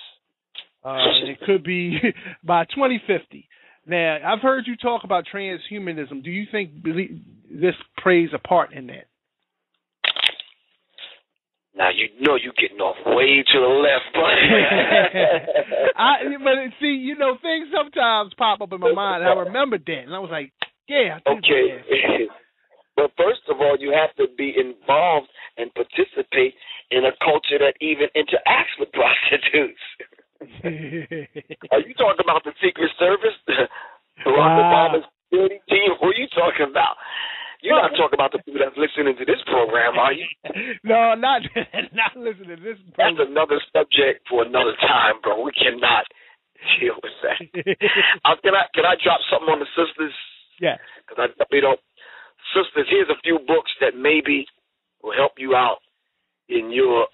Speaker 2: It could be by 2050. Now, I've heard you talk about transhumanism. Do you think this plays a part in that?
Speaker 3: Now, you know you're getting off way to the left, buddy.
Speaker 2: But see, you know, things sometimes pop up in my mind. I remembered that, and I was like, yeah.
Speaker 3: Okay. But first of all, you have to be involved and participate in a culture that even interacts with prostitutes. Are you talking about the Secret Service, the Barack Obama security team? Who are you talking about? You're not talking about the people that's listening to this program, are you?
Speaker 2: No, not listening to this program.
Speaker 3: That's another subject for another time, bro. We cannot deal with that. Can I drop something on the sisters?
Speaker 2: Yeah.
Speaker 3: Because sisters, here's a few books that maybe will help you out in your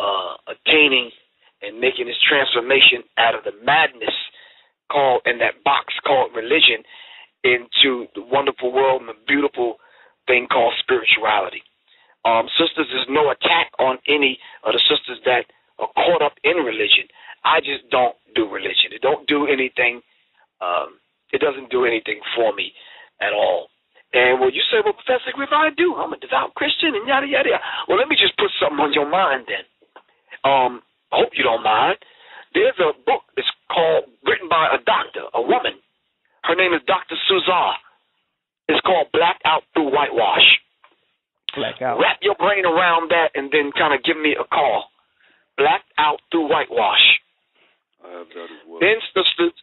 Speaker 3: attaining and making this transformation out of the madness in that box called religion into the wonderful world and the beautiful thing called spirituality. Sisters, there's no attack on any of the sisters that are caught up in religion. I just don't do religion. It don't do anything. It doesn't do anything for me at all. And you say, well, Professor Griff, I do. I'm a devout Christian and yada, yada, yada. Well, let me just put something on your mind then. I hope you don't mind. There's a book that's written by a doctor, a woman. Her name is Dr. Suzar. It's called Blacked Out Through Whitewash.
Speaker 2: Blackout.
Speaker 3: Wrap your brain around that and then kind of give me a call. Blacked Out Through Whitewash.
Speaker 1: I have that as well.
Speaker 3: Then, sisters,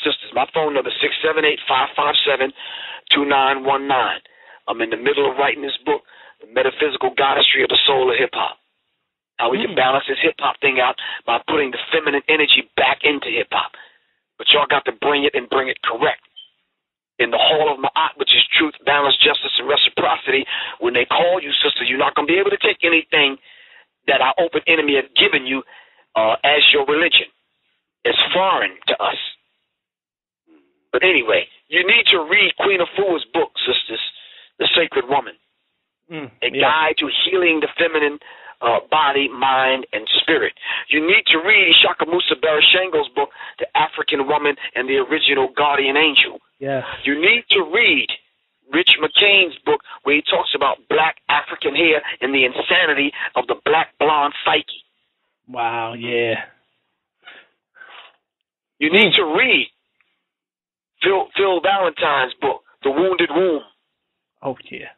Speaker 3: sisters, my phone number is 678-557-2919. I'm in the middle of writing this book, The Metaphysical Goddessry of the Soul of Hip-Hop. How we can balance this hip-hop thing out by putting the feminine energy back into hip-hop. But y'all got to bring it and bring it correct. In the Hall of Ma'at, which is truth, balance, justice, and reciprocity, when they call you, sister, you're not going to be able to take anything that our open enemy has given you as your religion. It's foreign to us. But anyway, you need to read Queen Afua's book, sisters, The Sacred Woman, a guide to healing the feminine body, mind, and spirit. You need to read Ishaka Musa Barashango's book, The African Woman and the Original Guardian Angel.
Speaker 2: Yes.
Speaker 3: You need to read Rich McCain's book where he talks about black African hair and the insanity of the black blonde psyche.
Speaker 2: Wow, yeah.
Speaker 3: You need to read Phil Valentine's book, The Wounded Womb.
Speaker 2: Oh, yeah.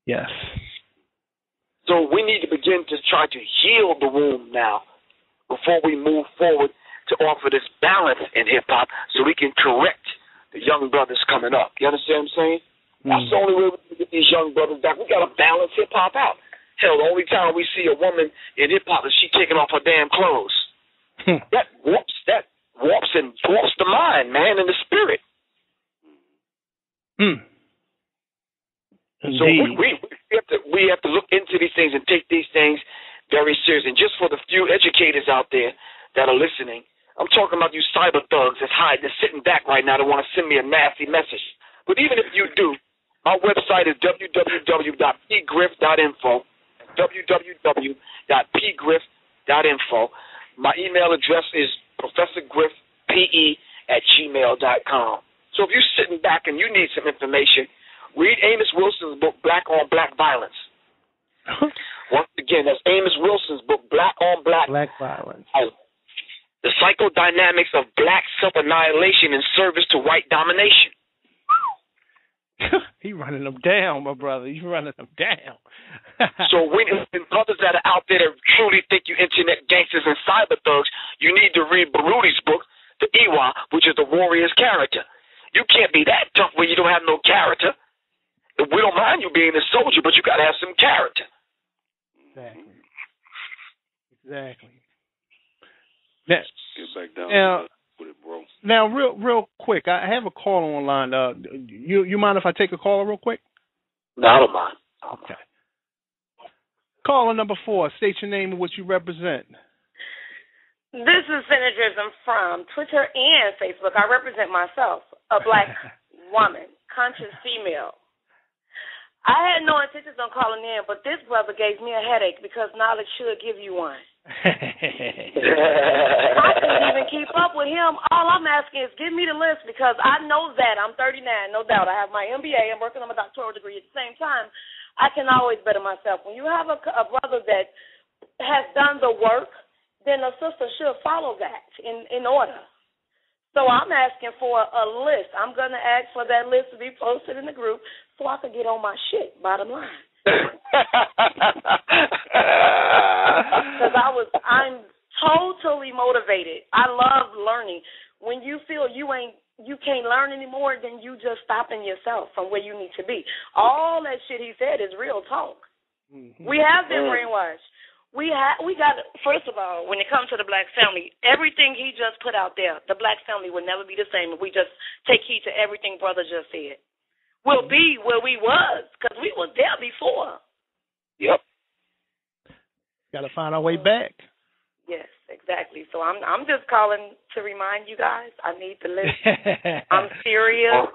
Speaker 2: Yes.
Speaker 3: So we need to begin to try to heal the womb now before we move forward to offer this balance in hip-hop so we can correct the young brothers coming up. You understand what I'm saying? That's the only way we can get these young brothers back. We got to balance hip-hop out. Hell, the only time we see a woman in hip-hop is she taking off her damn clothes. That warps and dwarfs the mind, man, and the spirit. So we have to look into these things and take these things very seriously. And just for the few educators out there that are listening, I'm talking about you cyber thugs that's hiding, that's sitting back right now that want to send me a nasty message. But even if you do, our website is www.pgriff.info, www.pgriff.info. My email address is professorgriffpe@gmail.com. So if you're sitting back and you need some information, read Amos Wilson's book, Black on Black Violence. Once again, that's Amos Wilson's book, Black on Black
Speaker 2: Violence.
Speaker 3: The psychodynamics of black self-annihilation in service to white domination.
Speaker 2: He running them down, my brother. He's running them down.
Speaker 3: So when brothers that are out there that truly think you internet gangsters and cyber thugs, you need to read Baruti's book, The Iwa, which is the warrior's character. You can't be that tough when you don't have no character. We don't mind you being a soldier, but you got to have some character.
Speaker 2: Exactly.
Speaker 1: Get back down with it, bro.
Speaker 2: Now, real quick, I have a call online. You mind if I take a call real quick?
Speaker 3: No, I don't mind.
Speaker 2: Okay. Caller number 4. State your name and what you represent.
Speaker 4: This is Synergism from Twitter and Facebook. I represent myself, a black woman, conscious female. I had no intentions on calling in, but this brother gave me a headache because knowledge should give you one. I couldn't even keep up with him. All I'm asking is give me the list because I know that. I'm 39, no doubt. I have my MBA. I'm working on my doctoral degree at the same time. I can always better myself. When you have a brother that has done the work, then a sister should follow that in order. So I'm asking for a list. I'm going to ask for that list to be posted in the group so I can get on my shit, bottom line. Because I'm totally motivated. I love learning. When you feel you can't learn anymore, then you just stopping yourself from where you need to be. All that shit he said is real talk. Mm-hmm. We have been brainwashed. We got, first of all, when it comes to the black family, everything he just put out there, the black family will never be the same if we just take heed to everything brother just said. We'll be where we was because we was there before.
Speaker 3: Yep.
Speaker 2: Got to find our way back.
Speaker 4: Yes, exactly. So I'm just calling to remind you guys I need the list. I'm serious.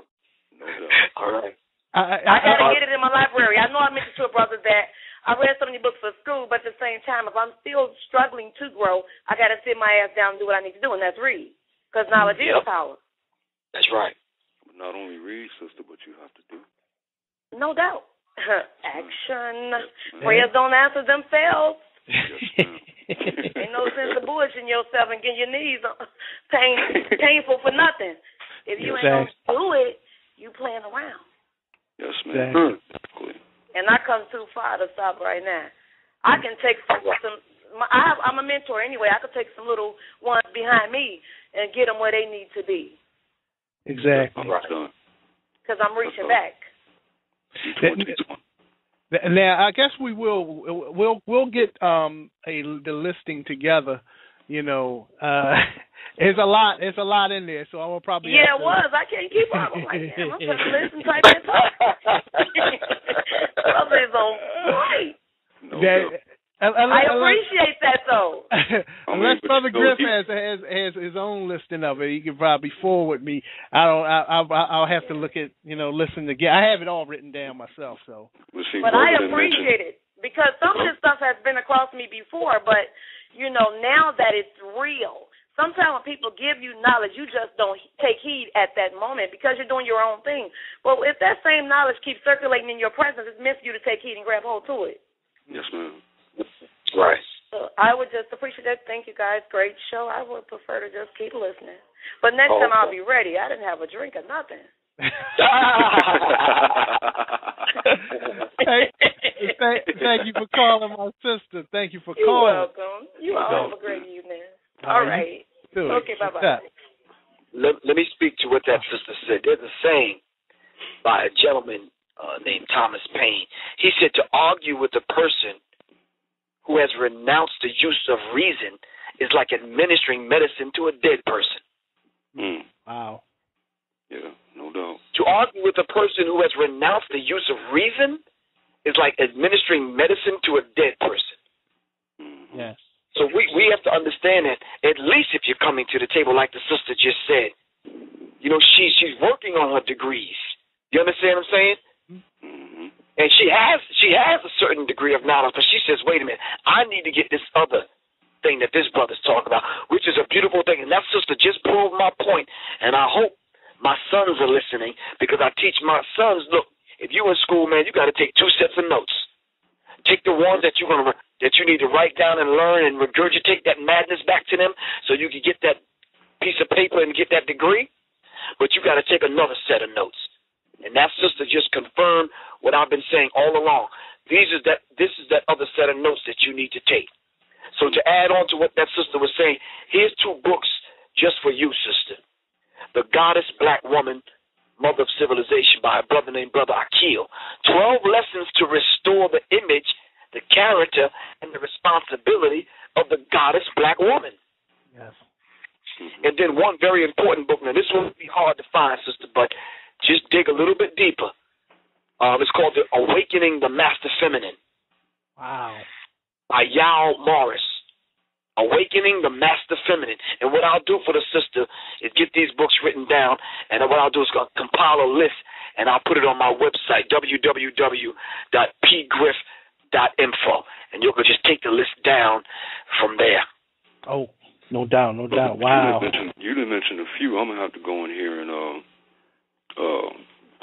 Speaker 3: All right.
Speaker 4: I got to get it in my library. I know I mentioned to a brother that I read so many books for school, but at the same time, if I'm still struggling to grow, I got to sit my ass down and do what I need to do, and that's read. Because knowledge is power.
Speaker 3: That's right.
Speaker 1: Not only read, sister, but you have to do.
Speaker 4: No doubt. Action. Prayers don't answer themselves. Ain't no sense of bullshitting yourself and getting your knees painful for nothing. If you ain't going to do it, you playing around.
Speaker 1: Yes, ma'am. Exactly.
Speaker 4: And I come too far to stop right now. I can take some I'm a mentor anyway. I could take some little ones behind me and get them where they need to be.
Speaker 2: Exactly.
Speaker 4: Because I'm reaching back.
Speaker 2: Now, I guess we'll get the listing together. You know, it's a lot in there, so I will probably.
Speaker 4: Yeah, it was. I can't keep up. I'm like, damn, I'm trying to listen, type and talk. Brother is on point. I appreciate that though.
Speaker 2: Unless Brother Griff has his own listing of it, he can probably forward me. I'll have to look at listen again. I have it all written down myself, so.
Speaker 4: But I appreciate it because some of this stuff has been across me before, but now that it's real, sometimes when people give you knowledge, you just don't take heed at that moment because you're doing your own thing. But if that same knowledge keeps circulating in your presence, it's meant for you to take heed and grab hold to it.
Speaker 1: Yes, ma'am.
Speaker 3: Right.
Speaker 4: So I would just appreciate that. Thank you, guys. Great show. I would prefer to just keep listening. But next time I'll be ready. I didn't have a drink or nothing.
Speaker 2: Thank you for calling, my sister. Thank you for
Speaker 4: You're
Speaker 2: calling.
Speaker 4: You're welcome. You all have a great evening. All right. Okay, bye-bye.
Speaker 3: Let me speak to what that sister said. There's a saying by a gentleman named Thomas Paine. He said to argue with a person who has renounced the use of reason is like administering medicine to a dead person.
Speaker 2: Wow.
Speaker 1: Yeah, no doubt.
Speaker 3: To argue with a person who has renounced the use of reason is like administering medicine to a dead person.
Speaker 2: Yes.
Speaker 3: So we have to understand that, at least if you're coming to the table, like the sister just said, you know, she's working on her degrees. You understand what I'm saying?
Speaker 1: Mm-hmm.
Speaker 3: And she has a certain degree of knowledge, but she says, wait a minute, I need to get this other thing that this brother's talking about, which is a beautiful thing. And that sister just proved my point, and I hope my sons are listening, because I teach my sons, look, if you in school, man, you got to take 2 sets of notes. Take the ones that you need to write down and learn and regurgitate that madness back to them so you can get that piece of paper and get that degree. But you got to take another set of notes. And that sister just confirmed what I've been saying all along. This is that other set of notes that you need to take. So to add on to what that sister was saying, here's 2 books just for you, sister. The Goddess Black Woman, Mother of Civilization, by a brother named Brother Akil. 12 lessons to restore the image, the character, and the responsibility of the Goddess Black Woman.
Speaker 2: Yes.
Speaker 3: And then one very important book. Now, this will be hard to find, sister, but just dig a little bit deeper. It's called The Awakening the Master Feminine.
Speaker 2: Wow. By
Speaker 3: Yao Morris. Awakening the Master Feminine. And what I'll do for the sister is get these books written down, and what I'll do is compile a list, and I'll put it on my website, www.pgriff.info, and you can just take the list down from there.
Speaker 2: Oh, no doubt. Wow.
Speaker 1: You didn't mention a few. I'm gonna have to go in here and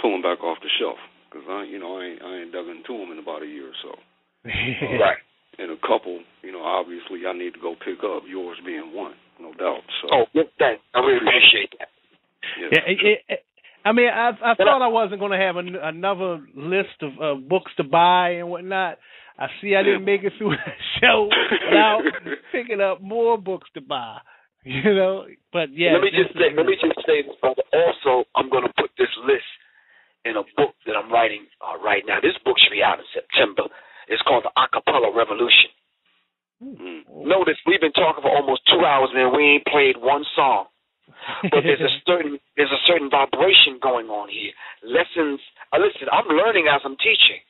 Speaker 1: pull them back off the shelf, because I ain't dug into them in about a year or so.
Speaker 3: Right.
Speaker 1: And a couple, obviously I need to go pick up, yours being one, no doubt. So.
Speaker 3: Oh, good thing. I really appreciate that.
Speaker 2: Yeah, I mean, I thought I wasn't going to have another list of books to buy and whatnot. I see I didn't make it through the show without picking up more books to buy. But yeah.
Speaker 3: Let me just say this, brother. Also, I'm going to put this list in a book that I'm writing right now. This book should be out in September. It's called The Acapella Revolution.
Speaker 2: Mm-hmm.
Speaker 3: Notice we've been talking for almost 2 hours, man. We ain't played one song. But there's a certain vibration going on here. Lessons. Listen, I'm learning as I'm teaching.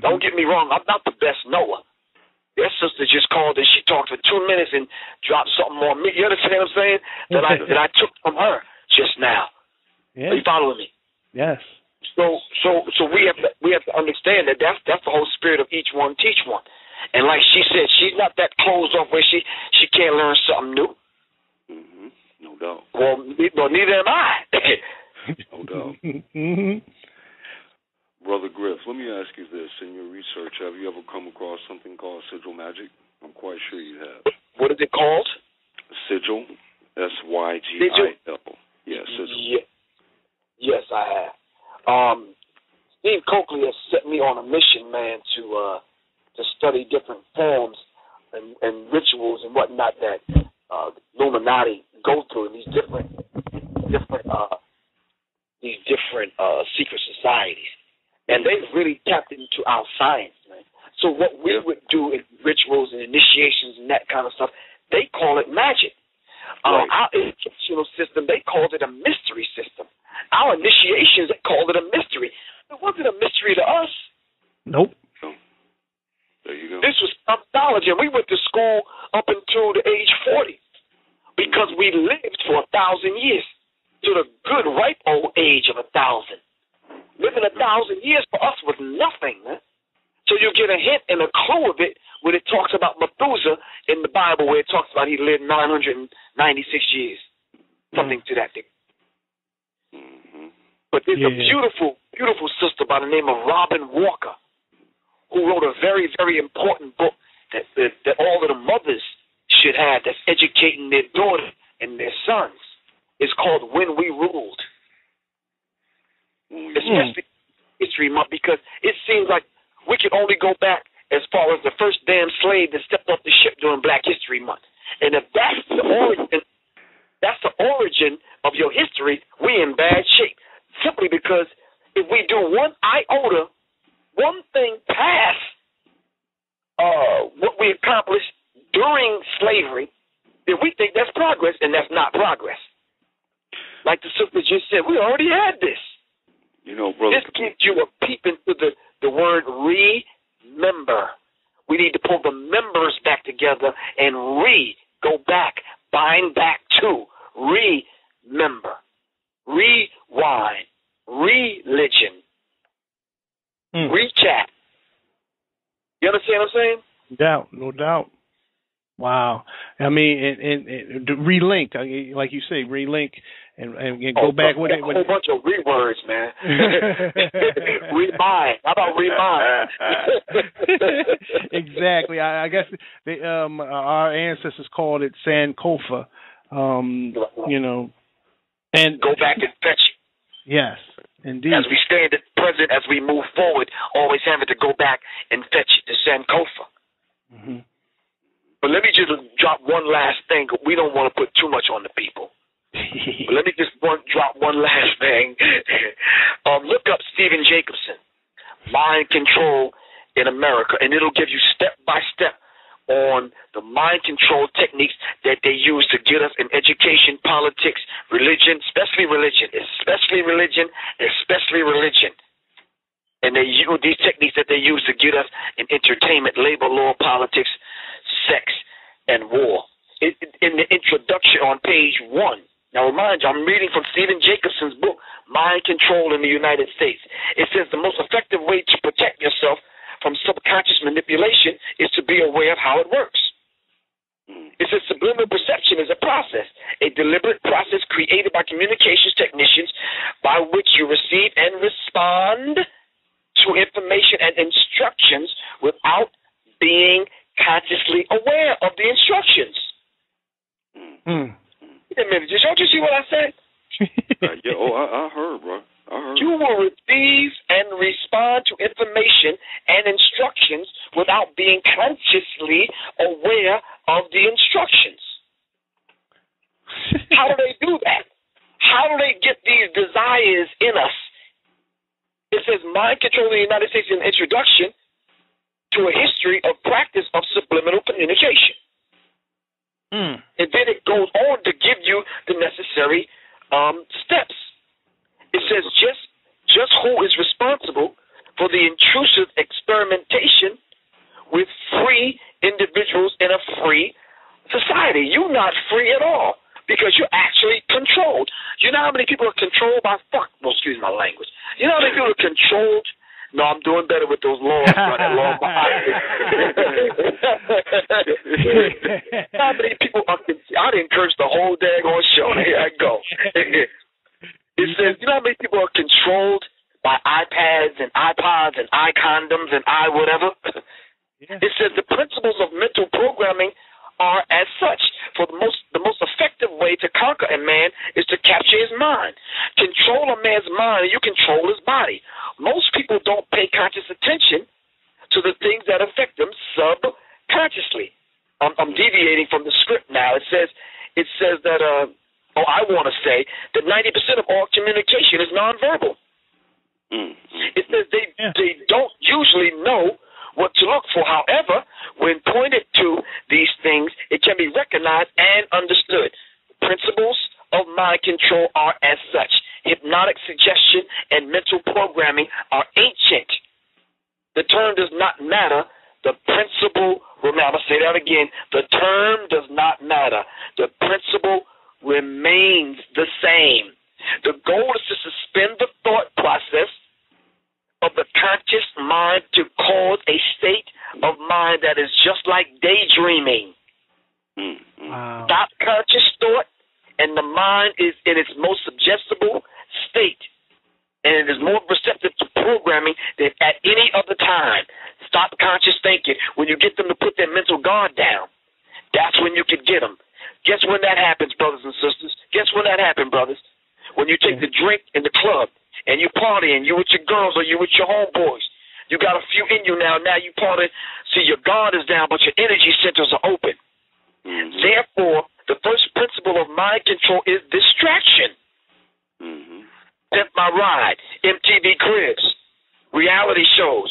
Speaker 3: Don't get me wrong. I'm not the best knower. Your sister just called and she talked for 2 minutes and dropped something on me. You understand what I'm saying? That I took from her just now.
Speaker 2: Yeah.
Speaker 3: Are you following me?
Speaker 2: Yes.
Speaker 3: So we have to understand that that's the whole spirit of each one, teach one. And like she said, she's not that closed off where she can't learn something new.
Speaker 1: Mm-hmm. No doubt.
Speaker 3: Well, neither am I.
Speaker 1: No doubt. Brother Griff, let me ask you this. In your research, have you ever come across something called sigil magic? I'm quite sure you have.
Speaker 3: What is it called?
Speaker 1: Sigil. S-Y-G-I-L. Yeah, sigil.
Speaker 3: Yes, I have. Steve Coakley has set me on a mission, man, to study different forms and rituals and whatnot that illuminati go through in these different secret societies, and they've really tapped into our science, man. So what we would do in rituals and initiations and that kind of stuff, they call it magic.
Speaker 1: Right.
Speaker 3: Our educational system, they called it a mystery system. Our initiations, they called it a mystery. It wasn't a mystery to us.
Speaker 2: Nope.
Speaker 1: So, there you go.
Speaker 3: This was knowledge, and we went to school up until the age 40 because we lived for 1,000 years to the good, ripe old age of 1,000. Living 1,000 years for us was nothing, man. So you get a hint and a clue of it when it talks about Methuselah in the Bible, where it talks about he lived 996 years, something to that thing. But there's a beautiful, beautiful sister by the name of Robin Walker, who wrote a very, very important book that all of the mothers should have, that's educating their daughters and their sons. It's called When We Ruled. Especially History Month, because it seems like we can only go back as far as the first damn slave that stepped off the ship during Black History Month. And if that's the origin of your history, we in bad shape. Simply because if we do one iota, one thing past what we accomplished during slavery, then we think that's progress, and that's not progress. Like the sister just said, we already had this.
Speaker 1: You know, brother.
Speaker 3: This gives you a peep into the word remember. We need to pull the members back together and go back, bind back to, remember, rewind, religion, recap. You understand what I'm saying?
Speaker 2: No doubt. Wow. I mean, and relink, like you say, relink and go back with it.
Speaker 3: A whole bunch of rewords, man. Remind. How about remind?
Speaker 2: Exactly. I guess our ancestors called it Sankofa. You know, and
Speaker 3: go back and fetch it.
Speaker 2: Yes, indeed.
Speaker 3: As we stand at present, as we move forward, always having to go back and fetch the Sankofa.
Speaker 2: Mm-hmm.
Speaker 3: But let me just drop one last thing. We don't want to put too much on the people. But let me just drop one last thing. Look up Stephen Jacobson, Mind Control in America, and it'll give you step by step on the mind control techniques that they use to get us in education, politics, religion, especially religion. And they use these techniques that they use to get us in entertainment, labor, law, politics, sex, and war. In the introduction on page 1, now remind you, I'm reading from Stephen Jacobson's book, Mind Control in the United States. It says the most effective way to protect yourself from subconscious manipulation is to be aware of how it works. It says subliminal perception is a process, a deliberate process created by communications technicians by which you receive and respond to information and instructions without being consciously aware of the instructions. Wait a minute, did you see what I said?
Speaker 1: I heard, bro.
Speaker 3: You will receive and respond to information and instructions without being consciously aware of the instructions. How do they do that? How do they get these desires in us? It says Mind Control in the United States in the introduction to a history of practice of subliminal communication. And then it goes on to give you the necessary steps. It says just who is responsible for the intrusive experimentation with free individuals in a free society. You're not free at all because you're actually controlled. You know how many people are controlled by excuse my language. You know how many people are controlled? No, I'm doing better with those laws. That law behind it. How many people are I'd encourage the whole daggone show. Here I go. It says, you know how many people are controlled by iPads and iPods and iCondoms and whatever? Yeah. It says the principles of mental programming are as such. For the most effective way to conquer a man is to capture his mind. Control a man's mind and you control his body. Most people don't pay conscious attention to the things that affect them subconsciously. I'm deviating from the script now. It says that I want to say that 90% of all communication is nonverbal. It says they don't usually know what to look for. However, when pointed to these things, it can be recognized and understood. Principles of mind control are as such. Hypnotic suggestion and mental programming are ancient. The term does not matter. The principle, I'm going to say that again, the term does not matter. The principle remains the same. The goal is to suspend the thought process of the conscious mind to cause a state of mind that is just like daydreaming.
Speaker 2: Wow.
Speaker 3: Stop conscious thought, and the mind is in its most suggestible state, and it is more receptive to programming than at any other time. Stop conscious thinking. When you get them to put their mental guard down, that's when you can get them. Guess when that happens, brothers and sisters? Guess when that happens, brothers? When you take the drink in the club, and you partying, you with your girls or you with your homeboys. You got a few in you now. Now you partying. See, your guard is down, but your energy centers are open. Therefore, the first principle of mind control is distraction. Pimp My Ride, MTV Cribs, reality shows.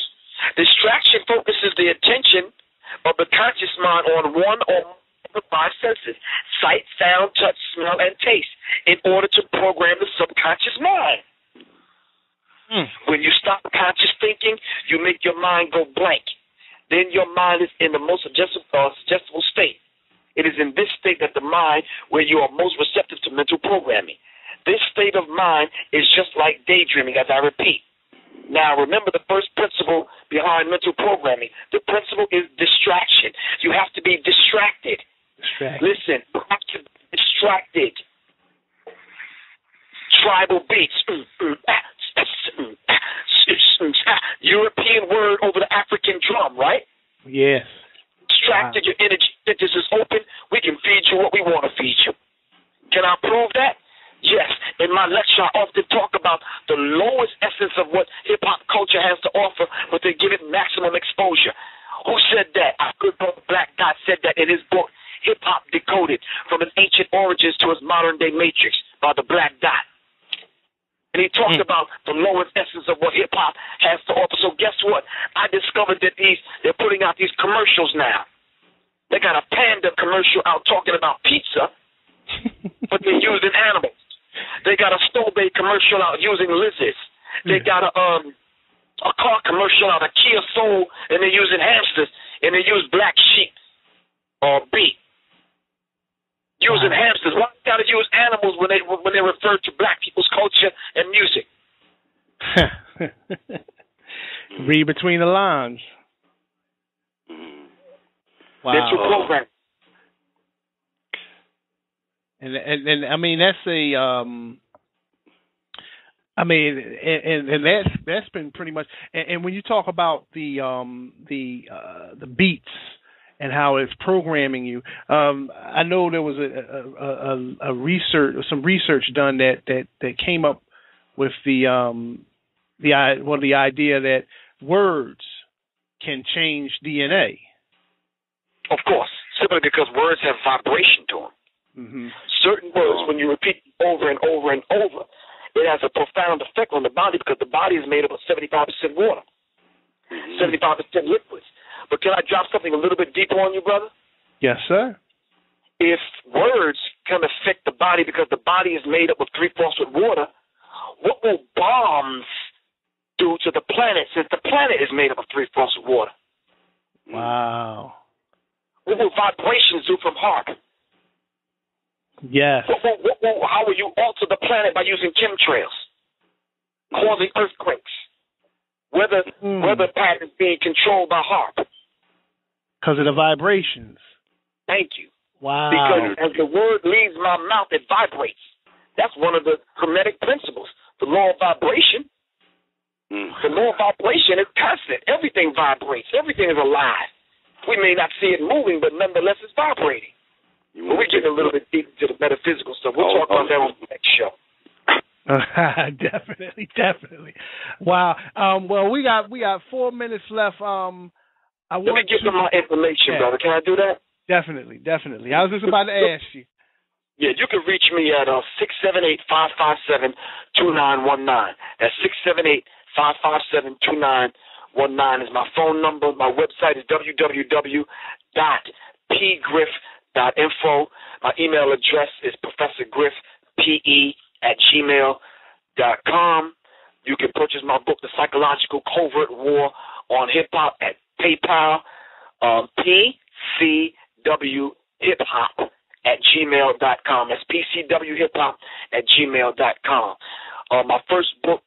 Speaker 3: Distraction focuses the attention of the conscious mind on one or more of the five senses: sight, sound, touch, smell, and taste, in order to program the subconscious mind. When you stop conscious thinking, you make your mind go blank. Then your mind is in the most suggestible state. It is in this state that the mind where you are most receptive to mental programming. This state of mind is just like daydreaming, as I repeat. Now, remember the first principle behind mental programming. The principle is distraction. You have to be distracted. Listen, you have to be distracted. Tribal beats. European word over the African drum, right?
Speaker 2: Yes.
Speaker 3: Distracted, your energy centers is open. We can feed you what we want to feed you. Can I prove that? Yes. In my lecture, I often talk about the lowest essence of what hip-hop culture has to offer, but they give it maximum exposure. Who said that? A good brother Black Dot said that in his book, Hip-Hop Decoded, From Its Ancient Origins to Its Modern-Day Matrix, by the Black Dot. And he talked about the lowest essence of what hip-hop has to offer. So guess what? I discovered that they're putting out these commercials now. They got a Panda commercial out talking about pizza, but they're using animals. They got a Stowbay commercial out using lizards. They got a car commercial out, a Kia Soul, and they're using hamsters, and they use black sheep or beef. Using hamsters. Why they gotta use animals when they refer to black people's culture and music?
Speaker 2: Read between the lines. Wow.
Speaker 3: Mental program.
Speaker 2: And I mean that's that's been pretty much. And when you talk about the beats and how it's programming you, I know there was some research done that came up with the idea that words can change DNA.
Speaker 3: Of course, simply because words have vibration to them. Certain words, when you repeat over and over and over, it has a profound effect on the body because the body is made up of 75% water, 75% liquids. But can I drop something a little bit deeper on you, brother?
Speaker 2: Yes, sir.
Speaker 3: If words can affect the body because the body is made up of 3/4 with water, what will bombs do to the planet since the planet is made up of 3/4 with water?
Speaker 2: Wow.
Speaker 3: What will vibrations do from HAARP?
Speaker 2: Yes.
Speaker 3: How will you alter the planet by using chemtrails, causing earthquakes? Weather patterns being controlled by HAARP.
Speaker 2: Because of the vibrations.
Speaker 3: Thank you.
Speaker 2: Wow.
Speaker 3: Because as the word leaves my mouth, it vibrates. That's one of the Hermetic principles, the law of vibration. The law of vibration is constant. Everything vibrates. Everything is alive. We may not see it moving, but nonetheless it's vibrating. But we're getting a little bit deep into the metaphysical stuff. We'll talk about that on the next show.
Speaker 2: Definitely. Wow. Well, we got 4 minutes left. Let
Speaker 3: me give them my information, brother. Can I do that?
Speaker 2: Definitely. I was just about to ask you.
Speaker 3: Yeah, you can reach me at 678-557-2919. That's 678-557-2919 is my phone number. My website is www.pgriff.info. My email address is professorgriffpe@gmail.com. You can purchase my book, The Psychological Covert War on Hip Hop, at PayPal, PCWHipHop@gmail.com. That's PCWHipHop@gmail.com. My first book,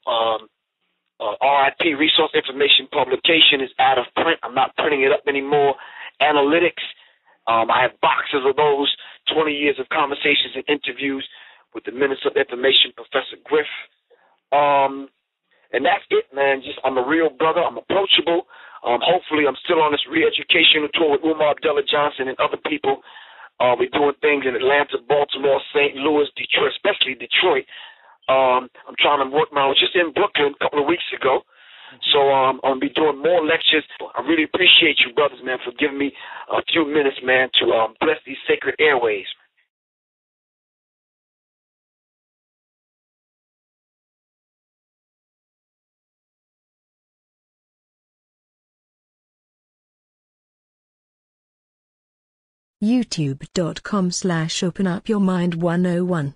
Speaker 3: RIP, Resource Information Publication, is out of print. I'm not printing it up anymore. Analytics, I have boxes of those, 20 years of conversations and interviews with the Minister of Information, Professor Griff. And that's it, man. I'm a real brother. I'm approachable. Hopefully I'm still on this re-educational tour with Umar Abdullah Johnson and other people. We're doing things in Atlanta, Baltimore, St. Louis, Detroit, especially Detroit. I'm trying to work I was just in Brooklyn a couple of weeks ago. So I'm going to be doing more lectures. I really appreciate you, brothers, man, for giving me a few minutes, man, to bless these sacred airways.
Speaker 5: youtube.com/openupyourmind101